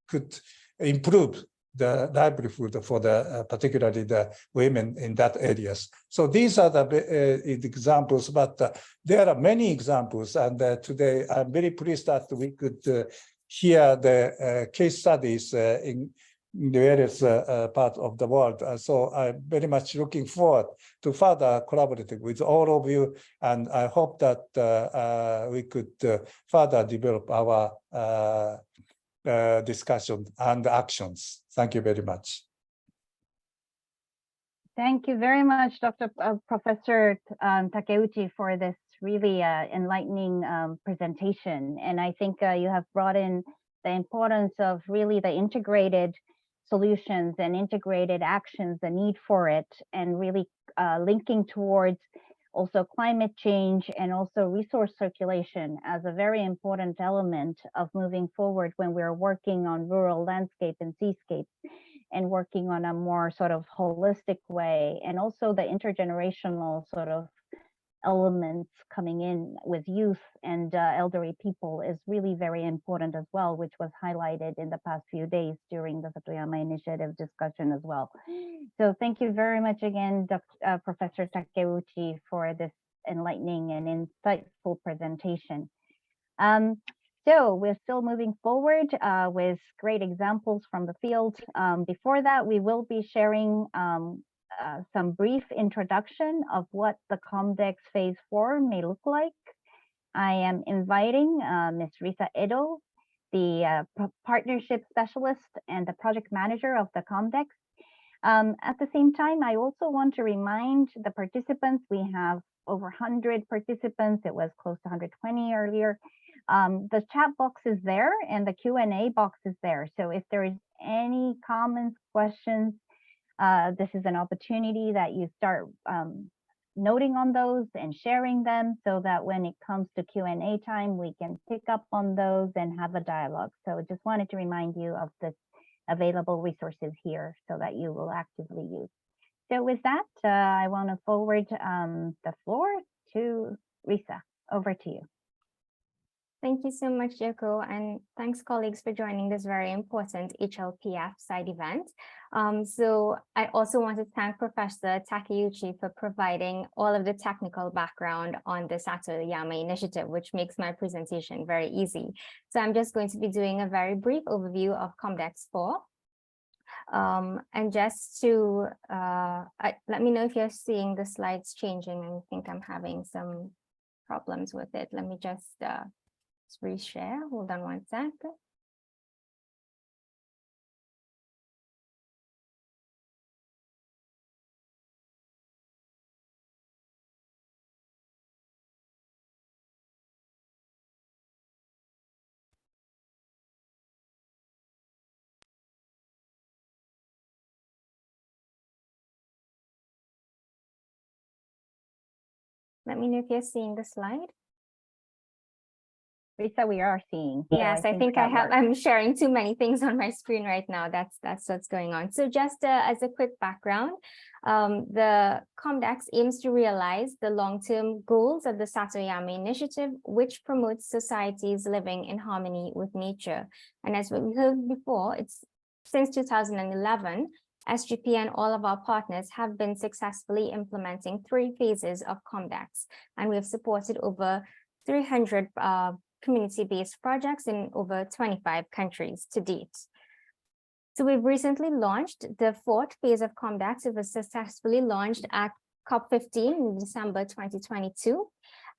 G: could improve the livelihood for the particularly the women in that areas. So these are the examples, but there are many examples, and today I'm very pleased that we could hear the case studies in various parts of the world. So I'm very much looking forward to further collaborating with all of you, and I hope that we could further develop our discussion and actions. Thank you very much.
B: Thank you very much, Professor Takeuchi, for this really enlightening presentation. And I think you have brought in the importance of really the integrated solutions and integrated actions, the need for it, and really linking towards also climate change and also resource circulation as a very important element of moving forward when we're working on rural landscape and seascapes and working on a more sort of holistic way, and also the intergenerational sort of elements coming in with youth and elderly people is really very important as well, which was highlighted in the past few days during the Satoyama Initiative discussion as well. So thank you very much again, Professor Takeuchi, for this enlightening and insightful presentation. So we're still moving forward with great examples from the field. Before that, we will be sharing some brief introduction of what the COMDEKS Phase 4 may look like. I am inviting Ms. Risa Edo, the partnership specialist and the project manager of the COMDEKS. At the same time, I also want to remind the participants, we have over 100 participants. It was close to 120 earlier. The chat box is there and the Q&A box is there. So if there is any comments, questions, this is an opportunity that you start noting on those and sharing them so that when it comes to Q&A time, we can pick up on those and have a dialogue. So just wanted to remind you of the available resources here so that you will actively use. So with that, I want to forward the floor to Risa. Over to you.
H: Thank you so much, Yoko, and thanks, colleagues, for joining this very important HLPF side event. So I also want to thank Professor Takeuchi for providing all of the technical background on the Satoyama Initiative, which makes my presentation very easy. So I'm just going to be doing a very brief overview of COMDEKS 4. And just to let me know if you're seeing the slides changing. I think I'm having some problems with it. Let me just reshare. Hold on one sec. Let me know if you're seeing the slide.
B: Risa, we are seeing.
H: Yes, I think I'm sharing too many things on my screen right now. That's what's going on. So just as a quick background, the COMDEKS aims to realize the long-term goals of the Satoyama Initiative, which promotes societies living in harmony with nature. And as we heard before, it's since 2011, SGP and all of our partners have been successfully implementing 3 phases of COMDEKS, and we have supported over 300 community-based projects in over 25 countries to date. So we've recently launched the 4th phase of COMDEKS. It was successfully launched at COP15 in December 2022.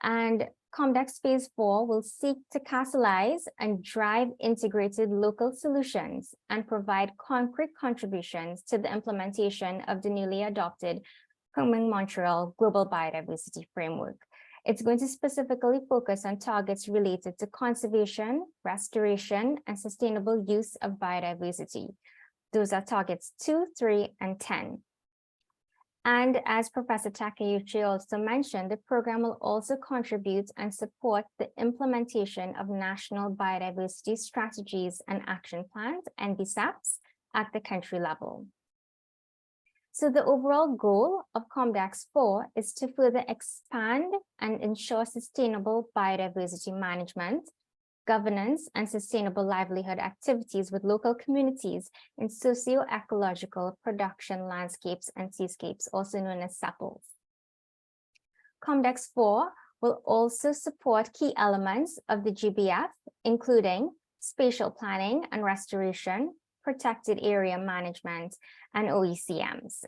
H: And COMDEKS Phase 4 will seek to catalyze and drive integrated local solutions and provide concrete contributions to the implementation of the newly adopted Kunming-Montreal Global Biodiversity Framework. It's going to specifically focus on targets related to conservation, restoration, and sustainable use of biodiversity. Those are targets 2, 3, and 10. And as Professor Takeuchi also mentioned, the program will also contribute and support the implementation of national biodiversity strategies and action plans, NBSAPs, at the country level. So the overall goal of COMDEKS 4 is to further expand and ensure sustainable biodiversity management, governance, and sustainable livelihood activities with local communities in socio-ecological production landscapes and seascapes, also known as SAPLs. COMDEKS 4 will also support key elements of the GBF, including spatial planning and restoration, protected area management, and OECMs.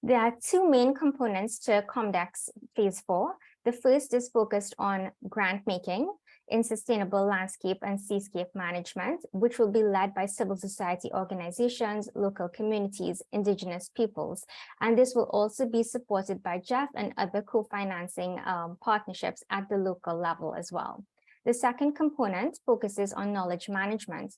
H: There are two main components to COMDEKS Phase 4. The first is focused on grant making in sustainable landscape and seascape management, which will be led by civil society organizations, local communities, indigenous peoples. And this will also be supported by GEF and other co-financing partnerships at the local level as well. The second component focuses on knowledge management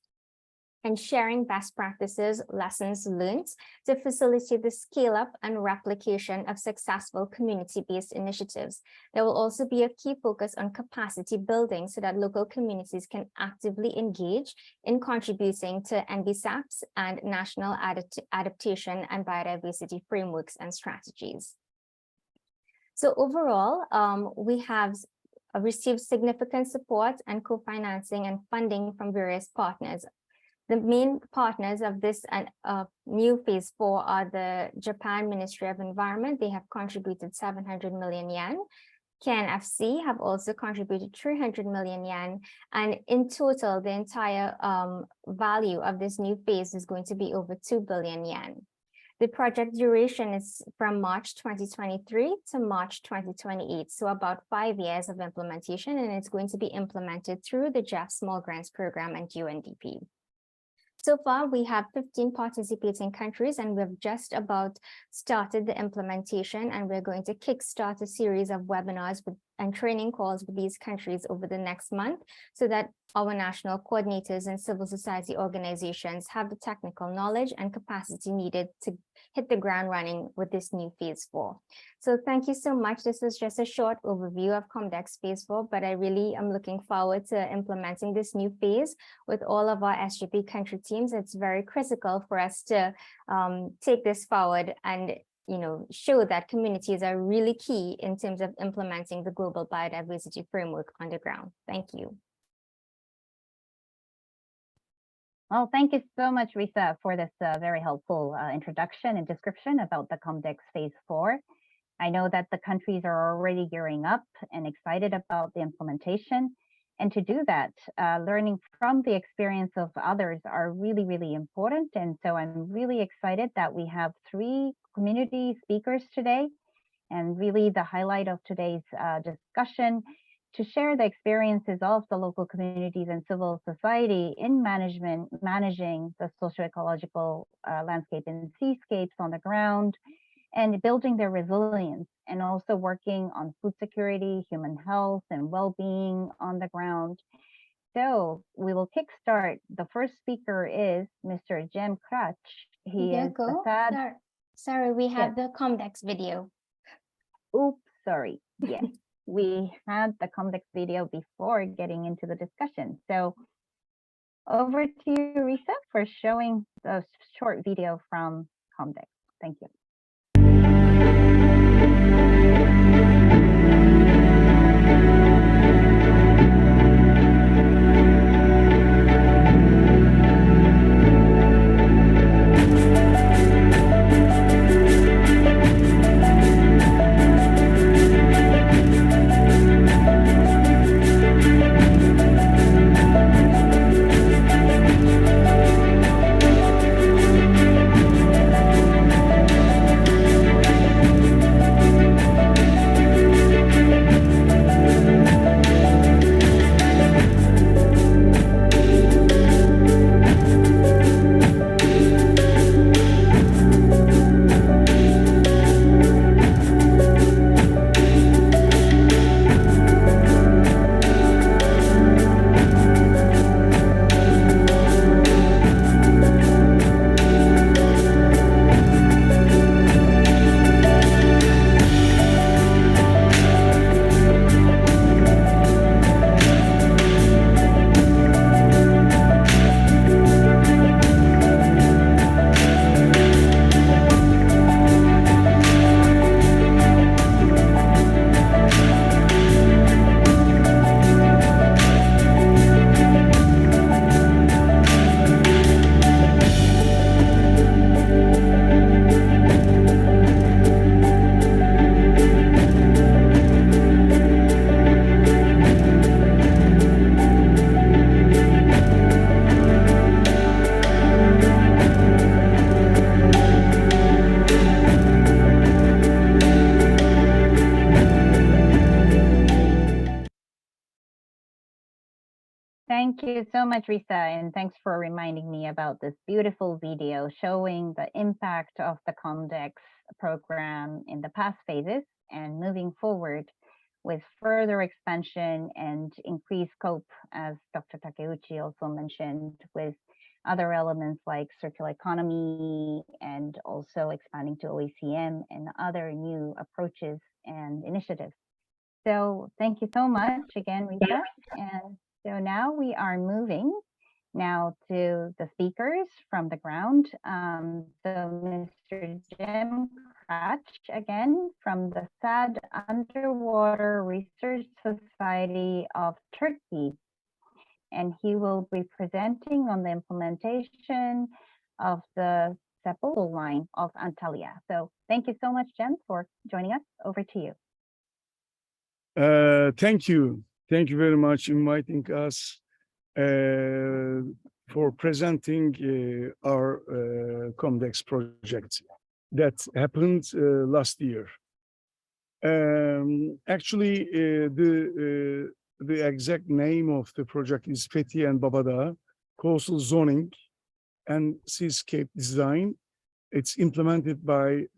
H: and sharing best practices, lessons learned to facilitate the scale up and replication of successful community-based initiatives. There will also be a key focus on capacity building so that local communities can actively engage in contributing to NBSAPs and national adaptation and biodiversity frameworks and strategies. So overall, we have received significant support and co-financing and funding from various partners. The main partners of this new Phase 4 are the Japan Ministry of Environment. They have contributed 700 million yen. KNFC have also contributed 300 million yen. And in total, the entire value of this new phase is going to be over 2 billion yen. The project duration is from March 2023 to March 2028, so about 5 years of implementation, and it's going to be implemented through the GEF Small Grants Program and UNDP. So far, we have 15 participating countries, and we've just about started the implementation, and we're going to kickstart a series of webinars and training calls with these countries over the next month so that our national coordinators and civil society organizations have the technical knowledge and capacity needed to hit the ground running with this new Phase 4. So thank you so much. This is just a short overview of COMDEKS Phase 4, but I really am looking forward to implementing this new phase with all of our SGP country teams. It's very critical for us to take this forward and show that communities are really key in terms of implementing the global biodiversity framework on the ground. Thank you.
B: Well, thank you so much, Risa, for this very helpful introduction and description about the COMDEKS Phase 4. I know that the countries are already gearing up and excited about the implementation. And to do that, learning from the experience of others are really, really important. And so I'm really excited that we have 3 community speakers today. And really the highlight of today's discussion to share the experiences of the local communities and civil society in managing the socio-ecological landscape and seascapes on the ground, and building their resilience, and also working on food security, human health, and well-being on the ground. So we will kickstart. The first speaker is Mr. Jem Krach. He is the SAD.
H: Sorry, we have the COMDEKS video.
B: Oops, sorry. Yes. We had the COMDEKS video before getting into the discussion. So over to you, Risa, for showing the short video from COMDEKS. Thank you. Thank you so much, Risa, and thanks for reminding me about this beautiful video showing the impact of the COMDEKS program in the past phases and moving forward with further expansion and increased scope, as Dr. Takeuchi also mentioned, with other elements like circular economy and also expanding to OECM and other new approaches and initiatives. So thank you so much again, Rita. And so now we are moving now to the speakers from the ground. So Mr. Cem Karac, again, from the SAD Underwater Research Society of Turkey. And he will be presenting on the implementation of the Sepal line of Antalya. So thank you so much, Cem, for joining us. Over to you.
I: Thank you. Thank you very much inviting us for presenting our COMDEKS project that happened last year. Actually, the exact name of the project is Fethiye and Babadağ Coastal Zoning and Seascape Design. It's implemented by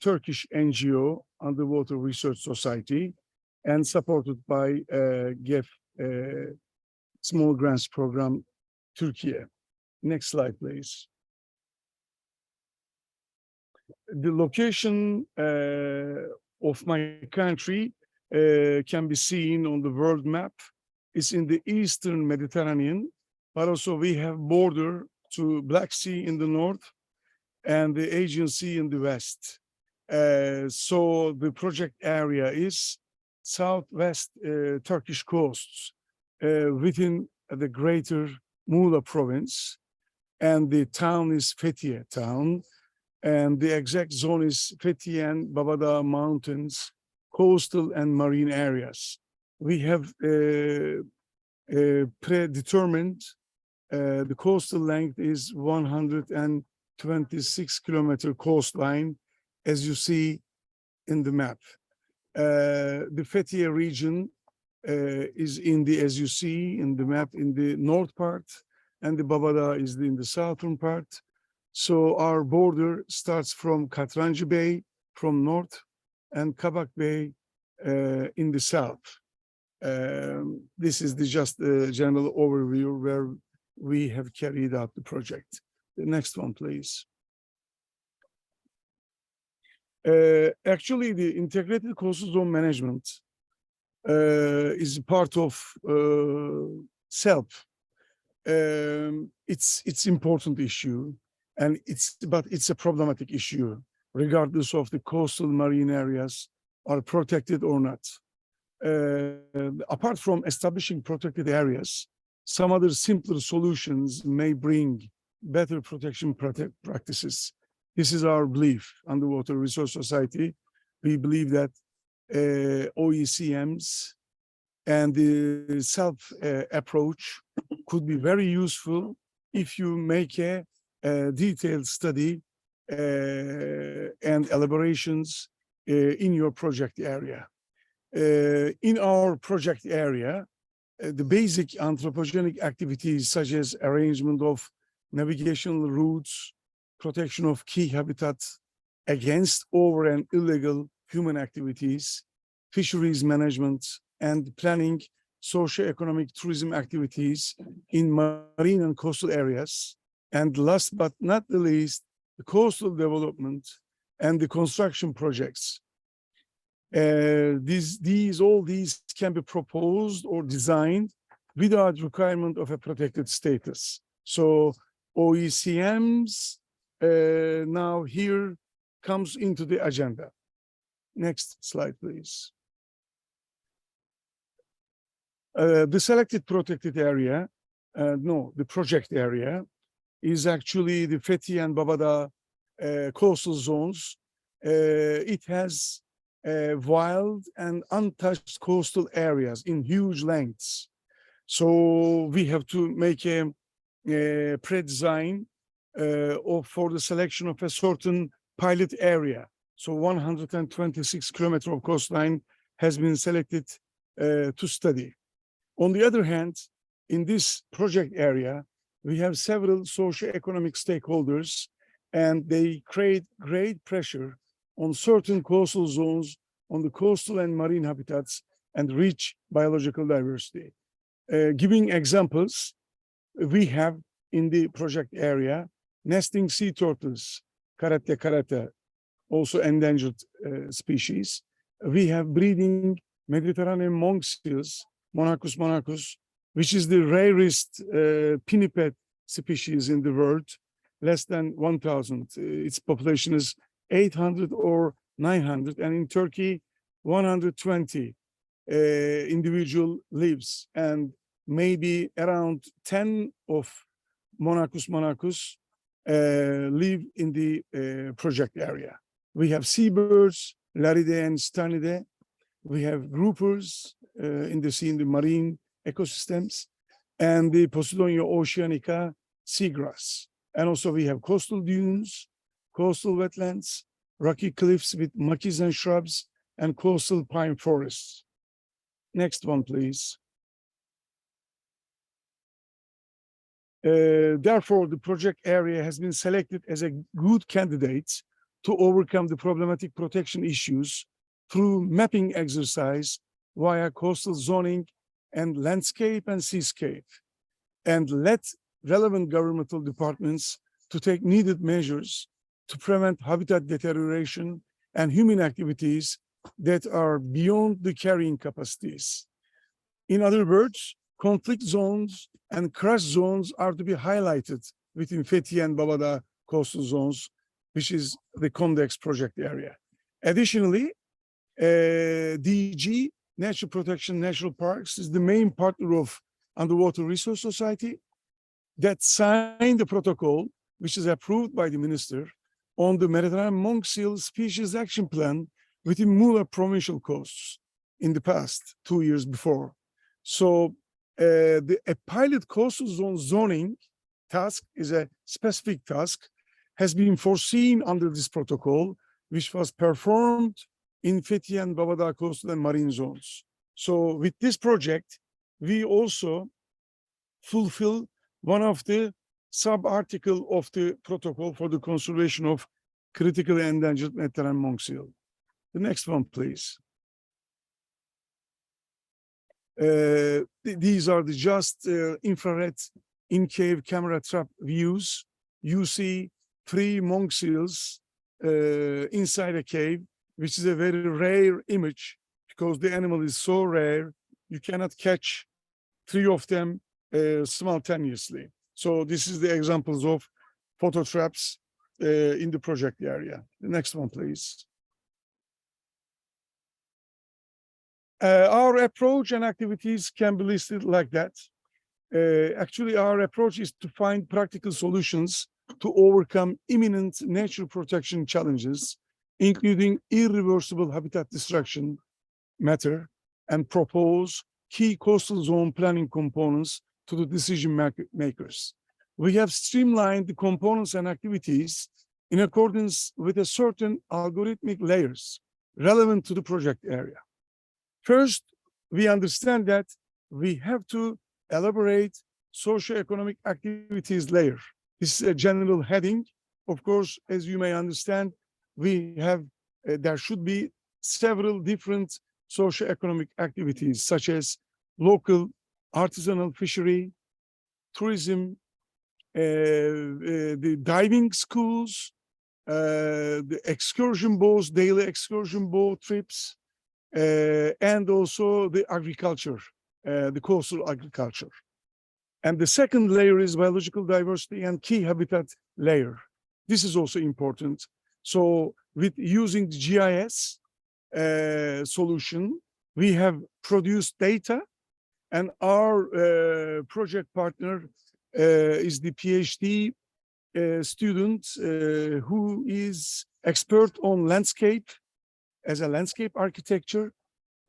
I: Turkish NGO Underwater Research Society and supported by GEF Small Grants Program Turkey. Next slide, please. The location of my country can be seen on the world map. It's in the Eastern Mediterranean, but also we have border to Black Sea in the north and the Aegean Sea in the west. So the project area is southwest Turkish coasts within the greater Muğla province, and the town is Fethiye town, and the exact zone is Fethiye and Babadağ mountains, coastal and marine areas. We have predetermined the coastal length is 126 kilometer coastline, as you see in the map. The Fethiye region is in the, as you see in the map, in the north part, and the Babadağ is in the southern part. So our border starts from Katrancı Bay from north and Kabak Bay in the south. This is just a general overview where we have carried out the project. The next one, please. Actually, the integrated coastal zone management is part of SELP. It's important issue, and it's a problematic issue, regardless of the coastal marine areas are protected or not. Apart from establishing protected areas, some other simpler solutions may bring better protection practices. This is our belief, Underwater Resource Society. We believe that OECMs and the SELP approach could be very useful if you make a detailed study and elaborations in your project area. In our project area, the basic anthropogenic activities such as arrangement of navigational routes, protection of key habitats against over and illegal human activities, fisheries management, and planning socio-economic tourism activities in marine and coastal areas. And last but not the least, the coastal development and the construction projects. All these can be proposed or designed without requirement of a protected status. So OECMs now here comes into the agenda. Next slide, please. The selected protected area, the project area, is actually the Fethiye and Babadağ coastal zones. It has wild and untouched coastal areas in huge lengths. So we have to make a pre-design for the selection of a certain pilot area. So 126 kilometers of coastline has been selected to study. On the other hand, in this project area, we have several socio-economic stakeholders, and they create great pressure on certain coastal zones, on the coastal and marine habitats, and rich biological diversity. Giving examples, we have in the project area, nesting sea turtles, caretta, also endangered species. We have breeding Mediterranean monk seals, Monachus monachus, which is the rarest pinniped species in the world, less than 1,000. Its population is 800 or 900, and in Turkey, 120 individual lives, and maybe around 10 of Monachus monachus live in the project area. We have seabirds, Laridae and Sternidae. We have groupers in the sea, in the marine ecosystems, and the Posidonia oceanica seagrass. And also we have coastal dunes, coastal wetlands, rocky cliffs with maquis and shrubs, and coastal pine forests. Next one, please. Therefore, the project area has been selected as a good candidate to overcome the problematic protection issues through mapping exercise via coastal zoning and landscape and seascape, and let relevant governmental departments to take needed measures to prevent habitat deterioration and human activities that are beyond the carrying capacities. In other words, conflict zones and crash zones are to be highlighted within Fethiye and Babada coastal zones, which is the COMDEKS project area. Additionally, DG, Natural Protection National Parks, is the main partner of Underwater Resource Society that signed the protocol, which is approved by the minister, on the Mediterranean monk seal species action plan within Muğla provincial coasts in the past 2 years before. So a pilot coastal zone zoning task is a specific task, has been foreseen under this protocol, which was performed in Fethiye and Babada coastal and marine zones. So with this project, we also fulfill one of the sub-article of the protocol for the conservation of critically endangered Mediterranean monk seal. The next one, please. These are the just infrared in-cave camera trap views. You see 3 monk seals inside a cave, which is a very rare image because the animal is so rare, you cannot catch 3 of them simultaneously. So this is the examples of photo traps in the project area. The next one, please. Our approach and activities can be listed like that. Actually, our approach is to find practical solutions to overcome imminent nature protection challenges, including irreversible habitat destruction matter, and propose key coastal zone planning components to the decision makers. We have streamlined the components and activities in accordance with a certain algorithmic layers relevant to the project area. First, we understand that we have to elaborate socio-economic activities layer. This is a general heading. Of course, as you may understand, we have, there should be several different socio-economic activities, such as local artisanal fishery, tourism, the diving schools, the excursion boats, daily excursion boat trips, and also the agriculture, the coastal agriculture. And the second layer is biological diversity and key habitat layer. This is also important. So with using the GIS solution, we have produced data, and our project partner is the PhD student who is expert on landscape, as a landscape architecture.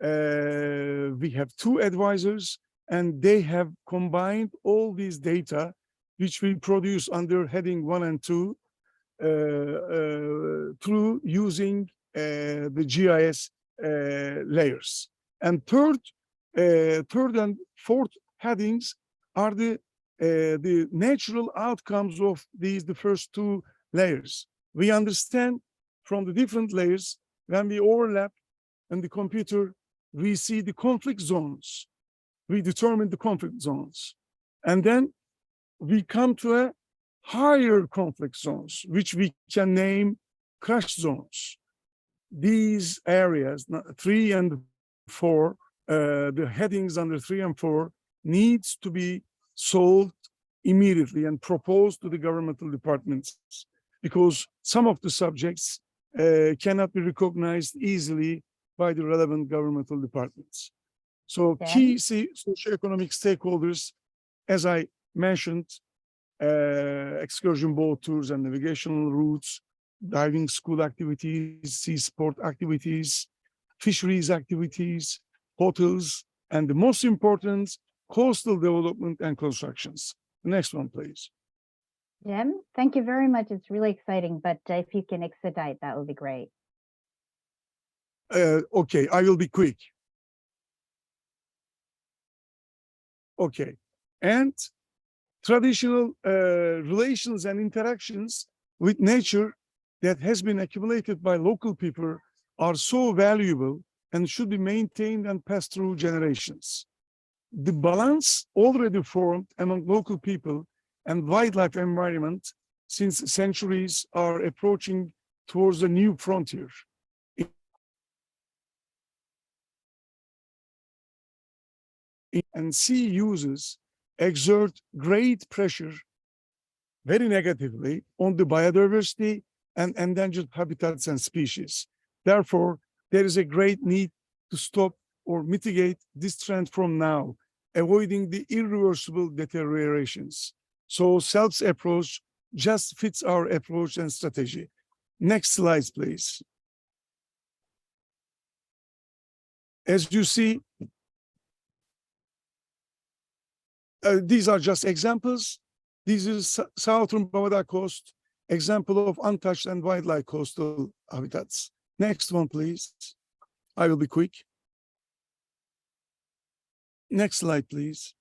I: We have 2 advisors, and they have combined all these data, which we produce under heading 1 and 2 through using the GIS layers. And third and fourth headings are the natural outcomes of the first two layers. We understand from the different layers, when we overlap in the computer, we see the conflict zones. We determine the conflict zones. And then we come to a higher conflict zones, which we can name crash zones. These areas, 3 and 4, the headings under 3 and 4 needs to be solved immediately and proposed to the governmental departments, because some of the subjects cannot be recognized easily by the relevant governmental departments. So key socioeconomic stakeholders, as I mentioned, excursion boat tours and navigational routes, diving school activities, sea sport activities, fisheries activities, hotels, and the most important, coastal development and constructions. The next one, please.
B: Jim, thank you very much. It's really exciting, but if you can expedite, that would be great.
I: Okay, I will be quick. Okay, and traditional relations and interactions with nature that has been accumulated by local people are so valuable and should be maintained and passed through generations. The balance already formed among local people and wildlife environment since centuries are approaching towards a new frontier. And sea uses exert great pressure very negatively on the biodiversity and endangered habitats and species. Therefore, there is a great need to stop or mitigate this trend from now, avoiding the irreversible deteriorations. So SELP's approach just fits our approach and strategy. Next slide, please. As you see, these are just examples. This is southern Bavada coast, example of untouched and wildlife coastal habitats. Next one, please. I will be quick. Next slide, please.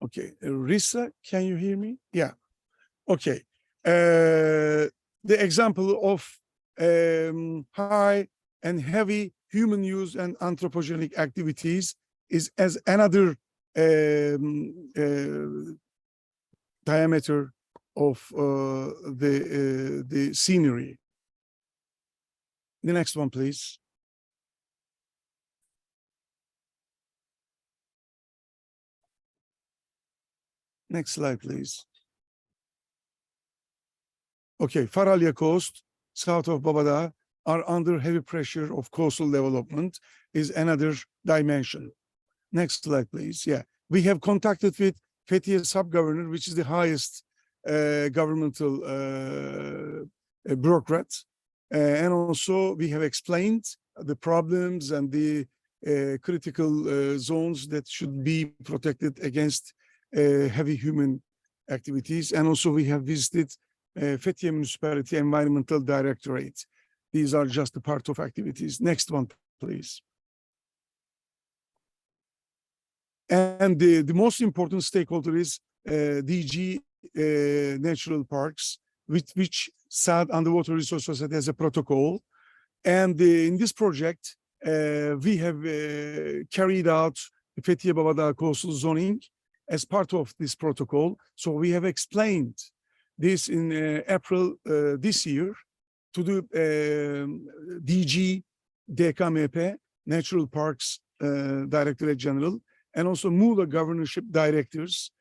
I: Okay, Risa, can you hear me? Yeah, okay. The example of high and heavy human use and anthropogenic activities is as another diameter of the scenery. The next one, please. Next slide, please. Okay, Faralya Coast, south of Bavada, are under heavy pressure of coastal development is another dimension. Next slide, please. Yeah, we have contacted with Fethiye sub-governor, which is the highest governmental bureaucrat. And also we have explained the problems and the critical zones that should be protected against heavy human activities. And also we have visited Fethiye Municipality Environmental Directorate. These are just a part of activities. Next one, please. And the most important stakeholder is DG Natural Parks, which South Underwater Resource Society has a protocol. And in this project, we have carried out the Fethiye Bavada coastal zoning as part of this protocol. So we have explained this in April this year to the DG DKMP, Natural Parks Directorate General, and also MULA governorship directors,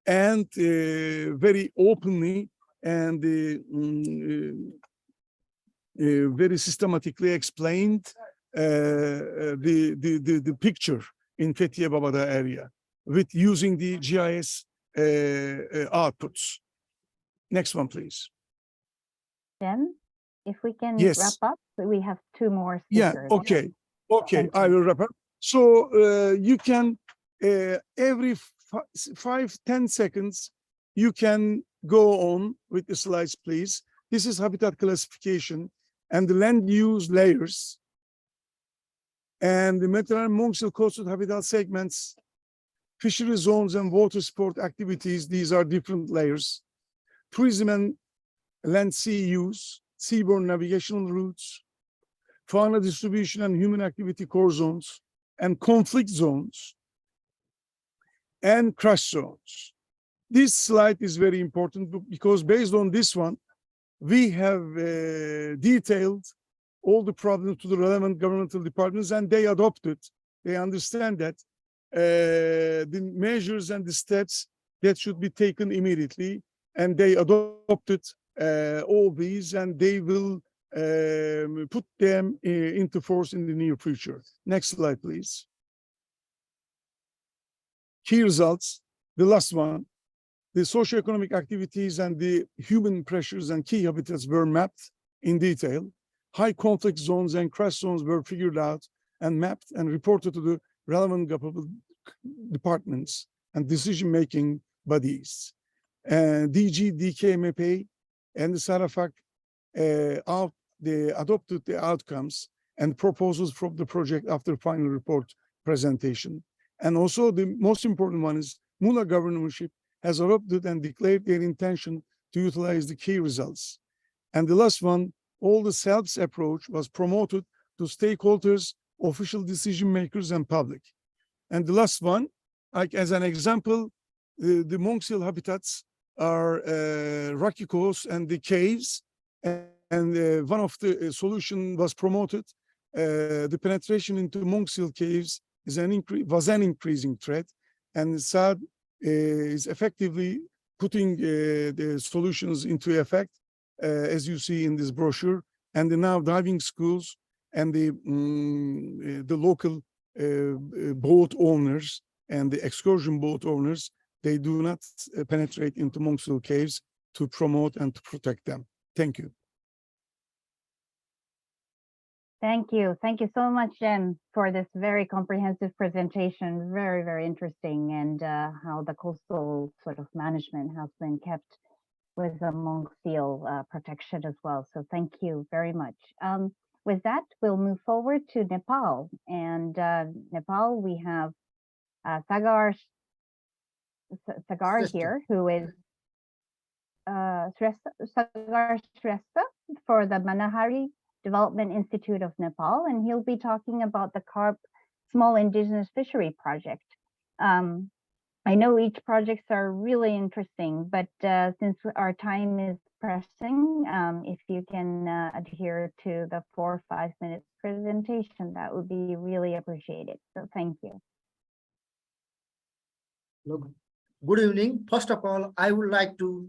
I: and very openly and very systematically explained the picture in Fethiye Bavada area with using the GIS outputs. Next one, please.
B: Jim, if we can
I: Yes.
B: wrap up, we have 2 more
I: Yeah,
B: speakers.
I: okay. Okay,
B: Thank
I: I
B: you.
I: will wrap up. So you can, every 5-10 seconds, you can go on with the slides, please. This is habitat classification and the land use layers And the Mediterranean and Monk-Seal coastal habitat segments, fishery zones and water sport activities, these are different layers. Tourism and land sea use, seaborne navigational routes, fauna distribution and human activity core zones, and conflict zones, and crash zones. This slide is very important because based on this one, we have detailed all the problems to the relevant governmental departments, and they adopted, they understand that the measures and the steps that should be taken immediately, and they adopted all these, and they will put them into force in the near future. Next slide, please. Key results, the last one, the socioeconomic activities and the human pressures and key habitats were mapped in detail. High conflict zones and crash zones were figured out and mapped and reported to the relevant government departments and decision-making bodies. DG, DKMP, and the SARAFAC they adopted the outcomes and proposals from the project after final report presentation. And also the most important one is MULA governorship has adopted and declared their intention to utilize the key results. And the last one, all the SELPS approach was promoted to stakeholders, official decision makers, and public. And the last one, like as an example, the Monk-Seal habitats are rocky coasts and the caves, and one of the solution was promoted. The penetration into Monk-Seal caves was an increasing threat, and SAD is effectively putting the solutions into effect, as you see in this brochure. And the now diving schools and the local boat owners and the excursion boat owners, they do not penetrate into Monk-Seal caves to promote and to protect them. Thank you.
B: Thank you. Thank you so much, Jem, for this very comprehensive presentation. Very, very interesting, and how the coastal sort of management has been kept with the Monk-Seal protection as well. So thank you very much. With that, we'll move forward to Nepal. And Nepal, we have Sagar here, who is Sagar Shrestha for the Manahari Development Institute of Nepal, and he'll be talking about the Carp Small Indigenous Fishery Project. I know each projects are really interesting, but since our time is pressing, if you can adhere to the 4 or 5 minutes presentation, that would be really appreciated. So thank you.
J: Good evening. First of all, I would like to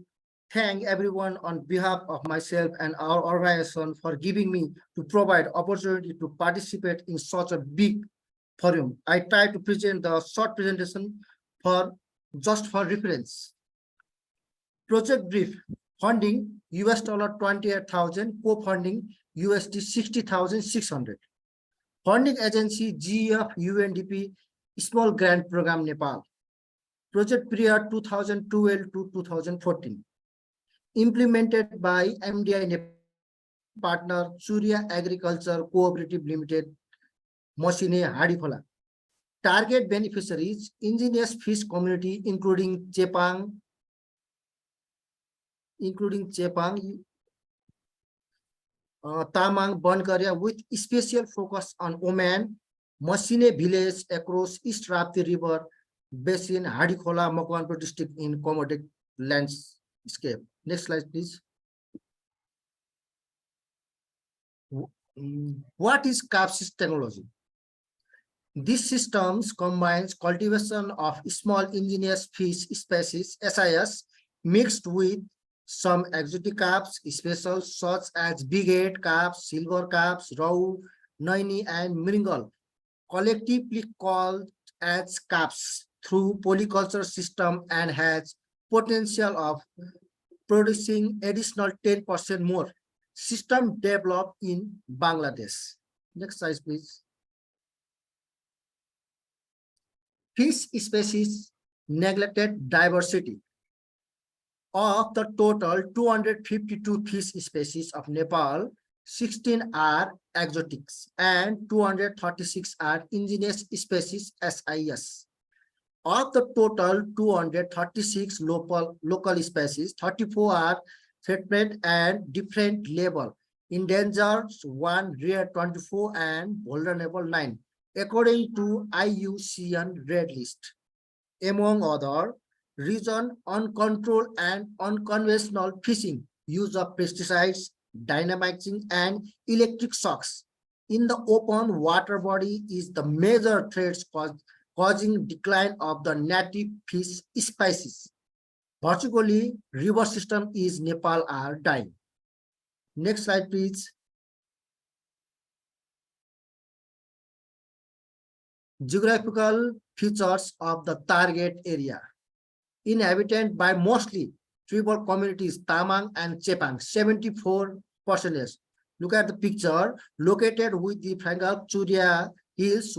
J: thank everyone on behalf of myself and our organization for giving me to provide opportunity to participate in such a big forum. I try to present the short presentation just for reference. Project brief: funding $28,000, co-funding $60,600. Funding agency GEF UNDP Small Grant Program Nepal. Project period 2012 to 2014. Implemented by MDI Nepal partner Surya Agriculture Cooperative Limited, Masine Hadikhola. Target beneficiaries: indigenous fish community, including Chepang, Tamang, Bankaria, with special focus on Oman, Masine village across East Rapti River Basin, Hadikhola, Makwanpur district in COMDEKS landscape. Next slide, please. What is CAPSIS technology? This system combines cultivation of small indigenous fish species, SIS, mixed with some exotic carps, species such as big-head carps, silver carps, roe, naini, and meringal, collectively called as carps, through polyculture system, and has potential of producing additional 10% more. System developed in Bangladesh. Next slide, please. Fish species neglected diversity. Of the total 252 fish species of Nepal, 16 are exotics, and 236 are indigenous species SIS. Of the total 236 local species, 34 are threatened and different level. Endangered 1, rare 24, and vulnerable 9, according to IUCN Red List. Among other, reason uncontrolled and unconventional fishing, use of pesticides, dynamiting, and electric shocks in the open water body is the major threats causing decline of the native fish species. Particularly, river system is Nepal are dying. Next slide, please. Geographical features of the target area. Inhabited by mostly tribal communities, Tamang and Chepang, 74%. Look at the picture, located with the Frangal Churia Hills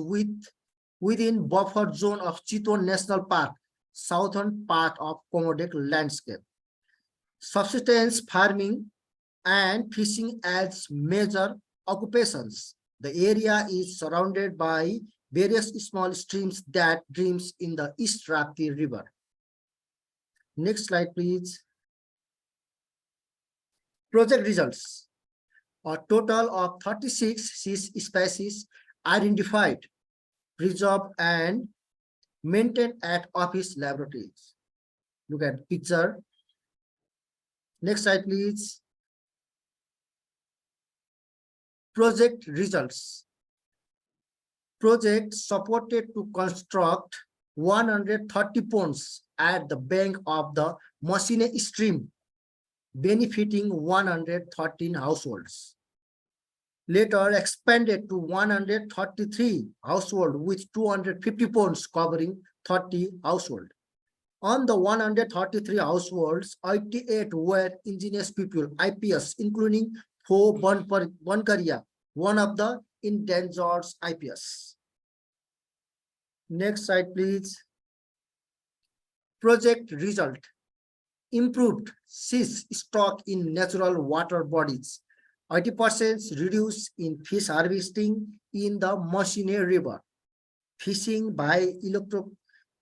J: within buffer zone of Chiton National Park, southern part of COMDEKS landscape. Subsistence farming and fishing as major occupations. The area is surrounded by various small streams that drains in the East Rapti River. Next slide, please. Project results. A total of 36 fish species identified, preserved, and maintained at office laboratories. Look at the picture. Next slide, please. Project results. Project supported to construct 130 ponds at the bank of the Mosine stream, benefiting 113 households. Later expanded to 133 households with 250 ponds covering 30 households. On the 133 households, 88 were indigenous people, IPS, including 4 Bankaria, one of the endangered IPS. Next slide, please. Project result. Improved fish stock in natural water bodies. 80% reduced in fish harvesting in the Mosine River. Fishing by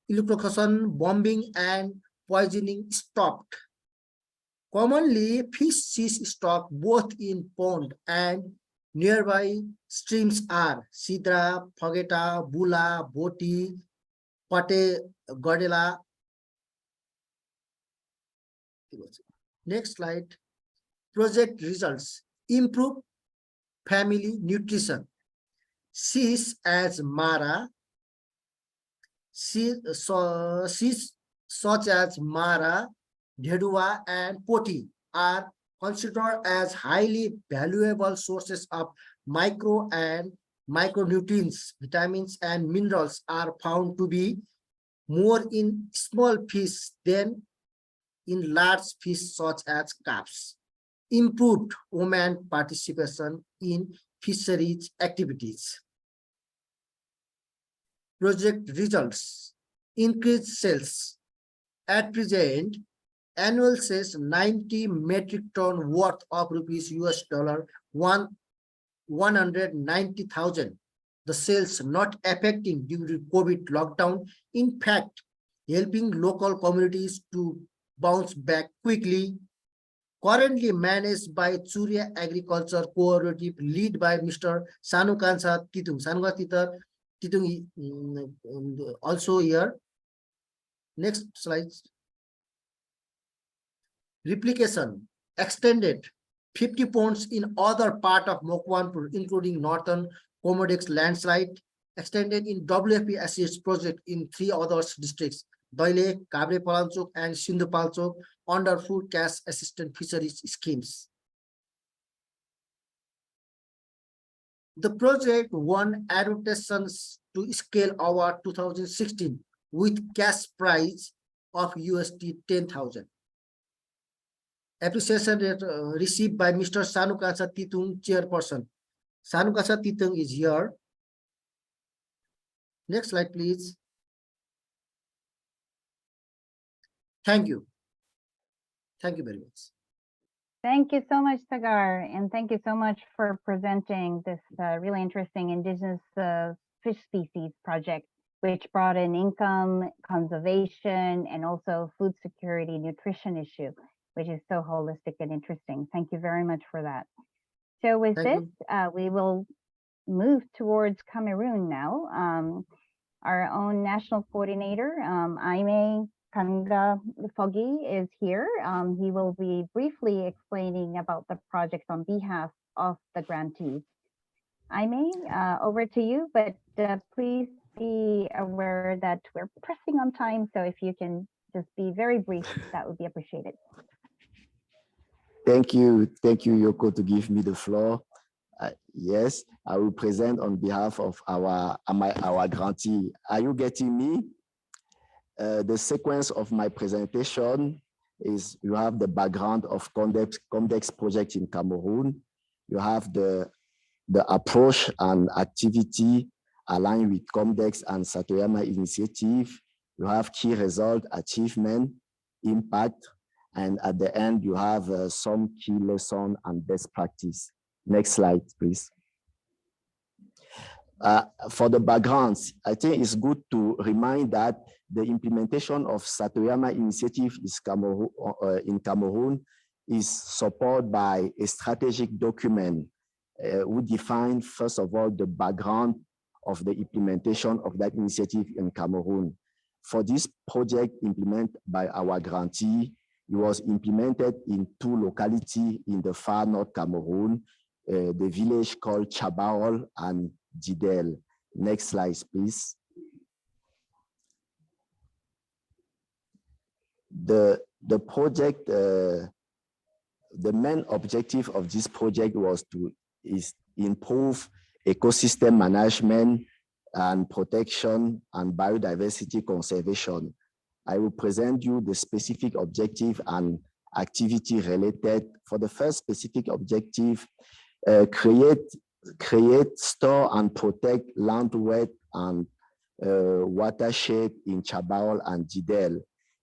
J: electrocution, bombing, and poisoning stopped. Commonly, fish stock both in pond and nearby streams are Sidra, Phageta, Bula, Boti, Pate, Godela. Next slide. Project results. Improve family nutrition. Fish as Mara, fish such as Mara, Dhedua, and Poti are considered as highly valuable sources of micro and micronutrients. Vitamins and minerals are found to be more in small fish than in large fish such as carps. Improved women participation in fisheries activities. Project results. Increased sales. At present, annual sales 90 metric ton worth of rupees $190,000. The sales not affecting during COVID lockdown, in fact, helping local communities to bounce back quickly. Currently managed by Churia Agriculture Cooperative, led by Mr. Sanukansa Titung. Sanukansa Titung also here. Next slide. Replication extended 50 ponds in other part of Mokwanpur, including northern COMDEKS landslide, extended in WFP assets project in 3 other districts, Doile, Kabre Palanchok, and Sindhupalchok, under food cash assistance fisheries schemes. The project won adaptations to scale award 2016 with cash prize of USD 10,000. Appreciation received by Mr. Sanukansa Titung, chairperson. Sanukansa Titung is here. Next slide, please. Thank you. Thank you very much.
B: Thank you so much, Sagar, and thank you so much for presenting this really interesting indigenous fish species project, which brought in income, conservation, and also food security, nutrition issue, which is so holistic and interesting. Thank you very much for that. So with
J: Thank
B: this, we will move towards Cameroon now. Our own national coordinator, Aime Kanga Foggy, is here. He will be briefly explaining about the project on behalf of the grantees. Aime, over to you, but please be aware that we're pressing on time, so if you can just be very brief, that would be appreciated.
K: Thank you, Yoko, to give me the floor. Yes, I will present on behalf of our grantee. Are you getting me? The sequence of my presentation is you have the background of COMDEKS project in Cameroon. You have the approach and activity aligned with COMDEKS and Satoyama Initiative. You have key result, achievement, impact, and at the end, you have some key lesson and best practice. Next slide, please. For the backgrounds, I think it's good to remind that the implementation of Satoyama Initiative in Cameroon is supported by a strategic document who define, first of all, the background of the implementation of that initiative in Cameroon. For this project implemented by our grantee, it was implemented in 2 localities in the far north Cameroon, the village called Chabarol and Didel. Next slide, please. The project, the main objective of this project was to improve ecosystem management and protection and biodiversity conservation. I will present you the specific objective and activity related. For the first specific objective, create, store, and protect landward and watershed in Chabarol and Didel.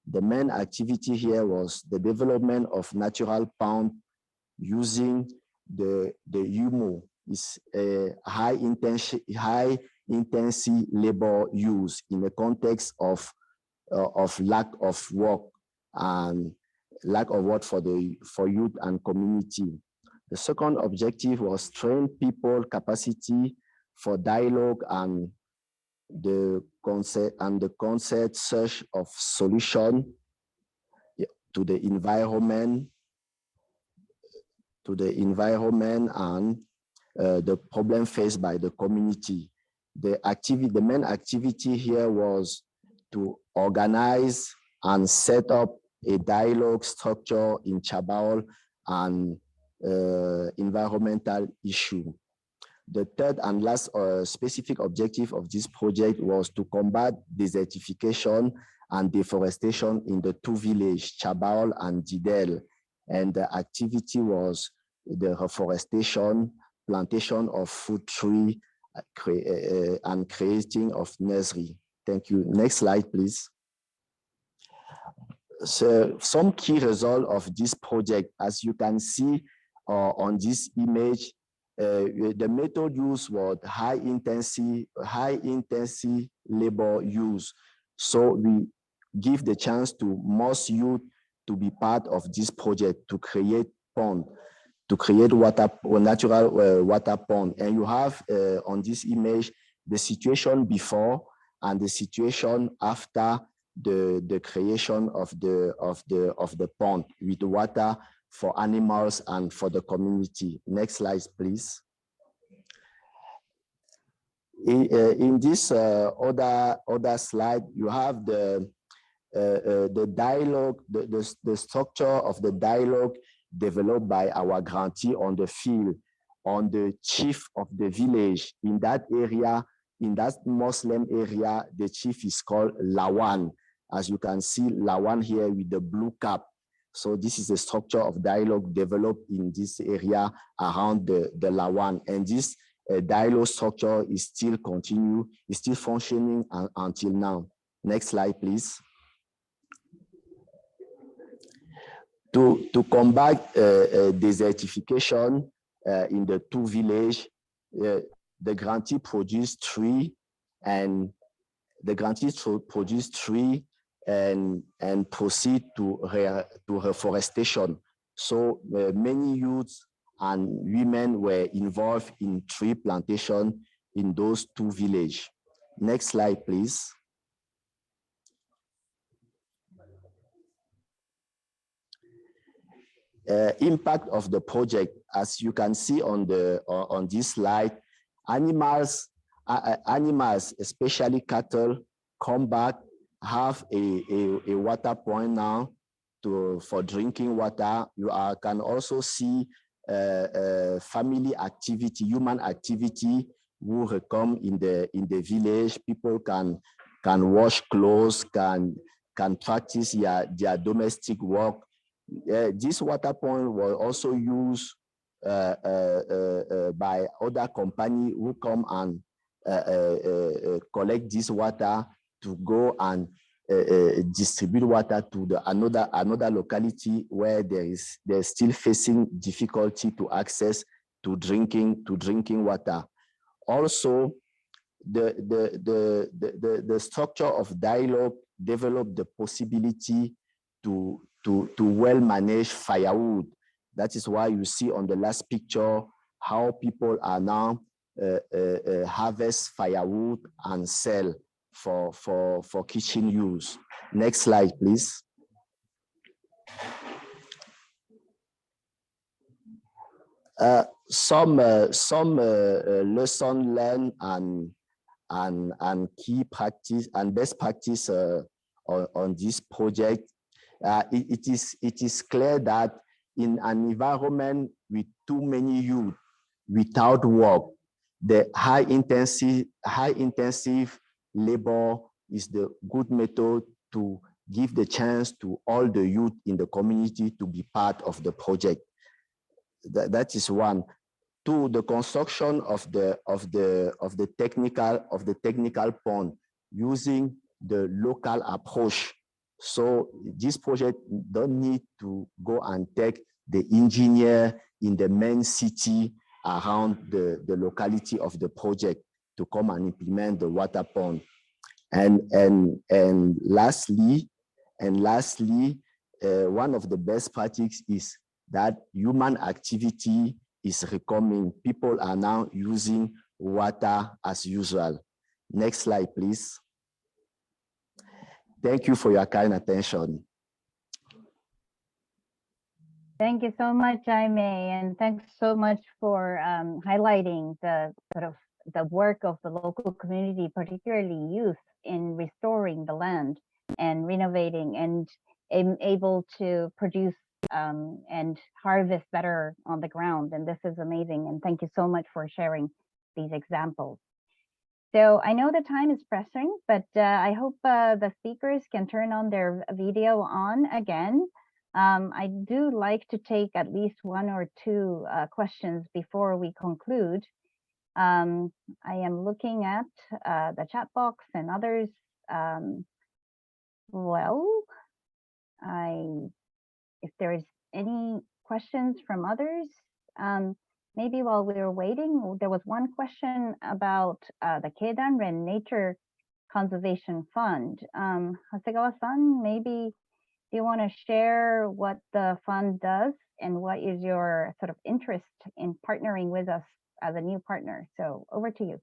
K: The main activity here was the development of natural pond using the UMO. It's a high intensity labor use in the context of lack of work for youth and community. The second objective was train people capacity for dialogue and the concept search of solution to the environment and the problem faced by the community. The main activity here was to organize and set up a dialogue structure in Chabarol and environmental issue. The third and last specific objective of this project was to combat desertification and deforestation in the 2 villages, Chabarol and Didel. And the activity was the reforestation, plantation of fruit tree, and creating of nursery. Thank you. Next slide, please. So some key result of this project, as you can see on this image, the method used was high intensity labor use. So we give the chance to most youth to be part of this project to create pond, to create natural water pond. And you have on this image the situation before and the situation after the creation of the pond with water for animals and for the community. Next slide, please. In this other slide, you have the dialogue, the structure of the dialogue developed by our grantee on the field, on the chief of the village. In that area, in that Muslim area, the chief is called Lawan. As you can see, Lawan here with the blue cap. So this is the structure of dialogue developed in this area around the Lawan. And this dialogue structure is still functioning until now. Next slide, please. To combat desertification in the two villages, the grantee produced tree and proceed to reforestation. So many youths and women were involved in tree plantation in those two villages. Next slide, please. Impact of the project, as you can see on this slide, animals, especially cattle, come back, have a water point now for drinking water. You can also see family activity, human activity will come in the village. People can wash clothes, can practice their domestic work. This water point was also used by other companies who come and collect this water to go and distribute water to another locality where they're still facing difficulty to access to drinking water. Also, the structure of dialogue developed the possibility to well manage firewood. That is why you see on the last picture how people are now harvest firewood and sell for kitchen use. Next slide, please. Some lesson learned and key practice and best practice on this project. It is clear that in an environment with too many youth without work, the high intensive labor is the good method to give the chance to all the youth in the community to be part of the project. That is one. Two, the construction of the technical pond using the local approach. So this project don't need to go and take the engineer in the main city around the locality of the project to come and implement the water pond. And lastly, one of the best practices is that human activity is recoming. People are now using water as usual. Next slide, please. Thank you for your kind attention.
B: Thank you so much, Jaime, and thanks so much for highlighting the work of the local community, particularly youth, in restoring the land and renovating and able to produce and harvest better on the ground. And this is amazing. And thank you so much for sharing these examples. So I know the time is pressing, but I hope the speakers can turn on their video on again. I do like to take at least one or two questions before we conclude. I am looking at the chat box and others. If there is any questions from others, maybe while we were waiting, there was one question about the Keidanren Nature Conservation Fund. Hasegawa-san, maybe do you want to share what the fund does and what is your sort of interest in partnering with us as a new partner? So over to you.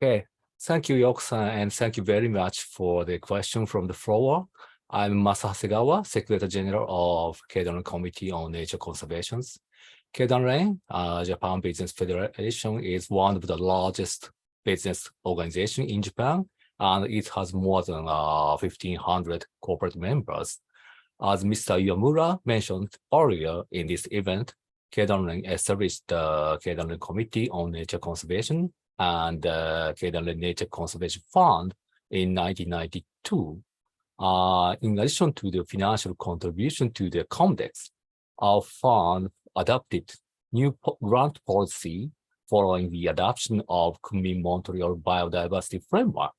L: Okay, thank you, Yoko-san, and thank you very much for the question from the floor. I'm Masa Hasegawa, Secretary General of Keidanren Committee on Nature Conservation. Keidanren, Japan Business Federation, is one of the largest business organizations in Japan, and it has more than 1,500 corporate members. As Mr. Iwamura mentioned earlier in this event, Keidanren established the Keidanren Committee on Nature Conservation and the Keidanren Nature Conservation Fund in 1992. In addition to the financial contribution to the COMDEKS, our fund adopted new grant policy following the adoption of Kunming-Montreal Biodiversity Framework.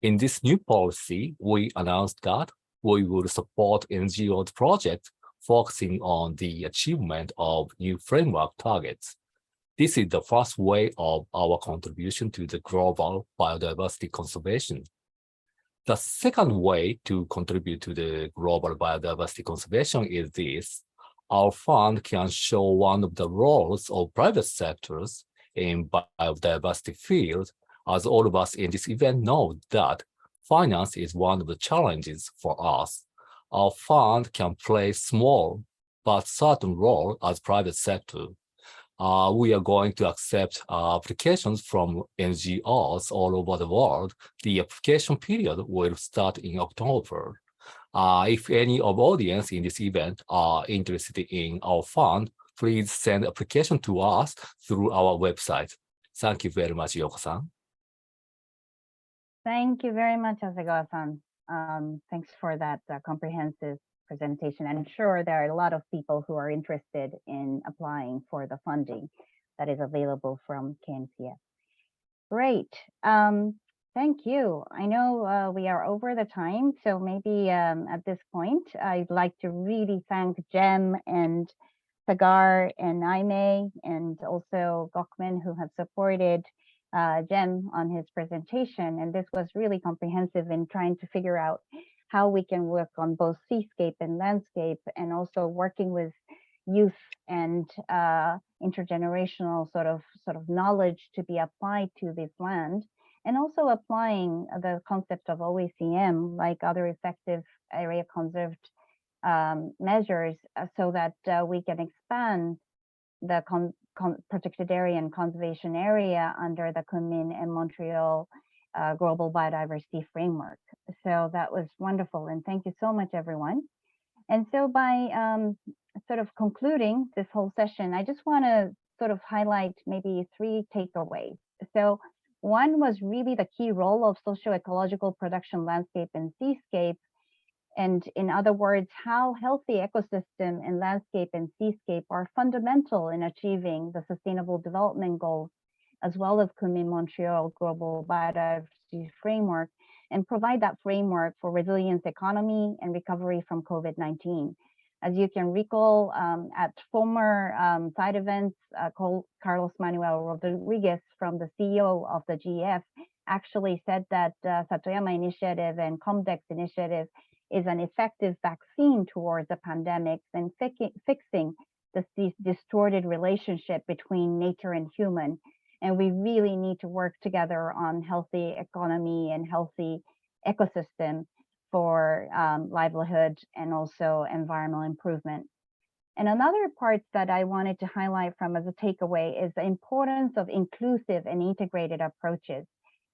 L: In this new policy, we announced that we will support NGOs projects focusing on the achievement of new framework targets. This is the first way of our contribution to the global biodiversity conservation. The second way to contribute to the global biodiversity conservation is this. Our fund can show one of the roles of private sectors in biodiversity field, as all of us in this event know that finance is one of the challenges for us. Our fund can play small but certain role as private sector. We are going to accept applications from NGOs all over the world. The application period will start in October. If any of audience in this event are interested in our fund, please send application to us through our website. Thank you very much, Yoko-san.
B: Thank you very much, Hasegawa-san. Thanks for that comprehensive presentation. I'm sure there are a lot of people who are interested in applying for the funding that is available from KNCF. Great. Thank you. I know we are over the time, so maybe at this point, I'd like to really thank Jem and Sagar and Aimee and also Gokmin who have supported Jem on his presentation. And this was really comprehensive in trying to figure out how we can work on both seascape and landscape, and also working with youth and intergenerational sort of knowledge to be applied to this land, and also applying the concept of OECM like other effective area conserved measures so that we can expand the protected area and conservation area under the Kunming and Montreal Global Biodiversity Framework. So that was wonderful, and thank you so much, everyone. And so by sort of concluding this whole session, I just want to sort of highlight maybe 3 takeaways. So one was really the key role of socio-ecological production landscape and seascape. And in other words, how healthy ecosystem and landscape and seascape are fundamental in achieving the Sustainable Development Goals, as well as Kunming-Montreal Global Biodiversity Framework, and provide that framework for resilience economy and recovery from COVID-19. As you can recall, at former side events, Carlos Manuel Rodriguez, from the CEO of the GF, actually said that Satoyama Initiative and COMDEKS initiative is an effective vaccine towards the pandemics and fixing this distorted relationship between nature and human. And we really need to work together on healthy economy and healthy ecosystem for livelihood and also environmental improvement. And another part that I wanted to highlight from as a takeaway is the importance of inclusive and integrated approaches.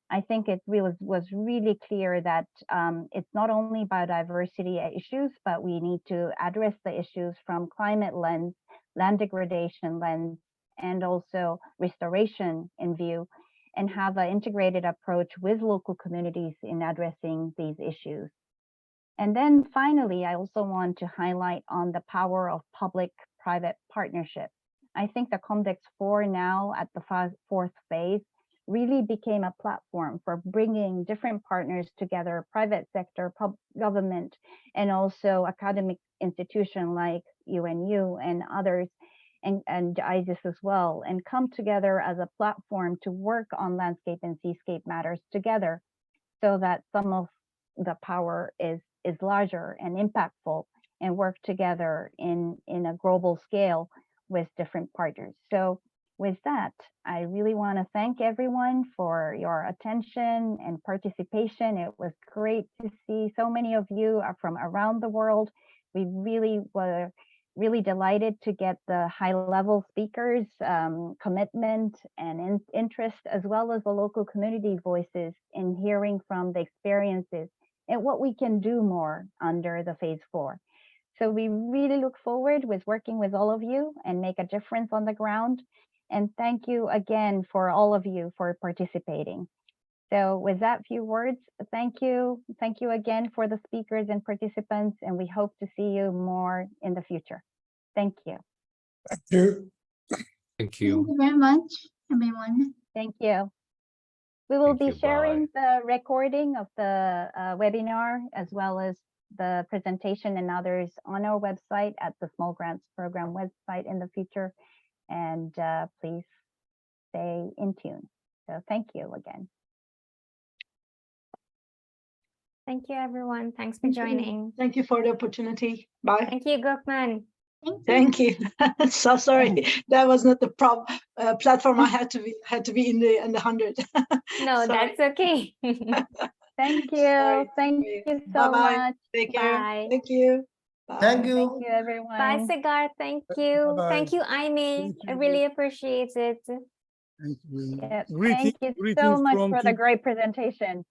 B: I think it was really clear that it's not only biodiversity issues, but we need to address the issues from climate lens, land degradation lens, and also restoration in view, and have an integrated approach with local communities in addressing these issues. And then finally, I also want to highlight on the power of public-private partnership. I think the COMDEKS 4 now at the 4th phase really became a platform for bringing different partners together, private sector, government, and also academic institutions like UNU and others, and ISIS as well, and come together as a platform to work on landscape and seascape matters together, so that some of the power is larger and impactful, and work together in a global scale with different partners. So with that, I really want to thank everyone for your attention and participation. It was great to see so many of you are from around the world. We really were delighted to get the high-level speakers' commitment and interest, as well as the local community voices in hearing from the experiences and what we can do more under the phase 4. So we really look forward with working with all of you and make a difference on the ground. And thank you again for all of you for participating. So with that few words, thank you. Thank you again for the speakers and participants, and we hope to see you more in the future. Thank you.
G: Thank you.
L: Thank you.
F: Thank you very much, everyone.
B: Thank you. We will
L: Thank
B: be
L: you. Bye.
B: sharing the recording of the webinar as well as the presentation and others on our website at the Small Grants Program website in the future. And please stay in tune. So thank you again.
H: Thank you, everyone. Thanks for joining.
M: Thank you for the opportunity. Bye.
H: Thank you, Gokman.
M: Thank you. So sorry, that was not the platform. I had to be in the 100.
H: No,
M: Sorry.
H: that's okay.
B: Thank you.
M: Sorry.
B: Thank you so
M: Bye-bye.
B: much.
M: Thank you.
H: Bye.
M: Thank you. Bye.
J: Thank you.
B: Thank you, everyone.
H: Bye, Sagar. Thank you.
G: Bye-bye.
H: Thank you, Aimee.
I: Thank
H: I
I: you.
H: really appreciate it.
I: Thank you.
B: Yeah,
I: Greeting-
B: thank you so
I: greetings
B: much
I: from
B: for the
I: Tur-
B: great presentation.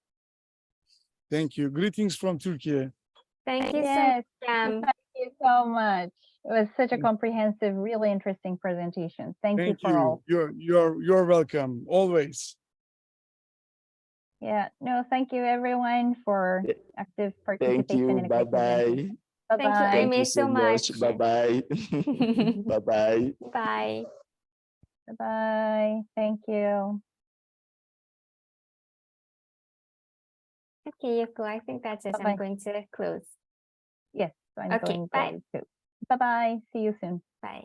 I: Thank you. Greetings from Turkey.
H: Thank you so
B: Yes,
H: much, Cam.
B: thank you so much. It was such a comprehensive, really interesting presentation. Thank you
I: Thank
B: for all.
I: you. You're welcome always.
B: Yeah, no, thank you everyone for active
K: Thank
B: participation in
K: you.
B: a
K: Bye
B: great presentation.
K: bye.
H: Thank you,
B: Bye-bye.
K: Thank
H: Aimee,
K: you
H: so much.
K: Bye bye. Bye bye.
H: Bye.
B: Bye-bye. Thank you.
H: Okay, Yoko, I think that's it.
B: Bye-bye.
H: I'm going to close.
B: Yes, I'm
H: Okay,
B: going
H: bye.
B: to. Bye-bye. See you soon.
H: Bye.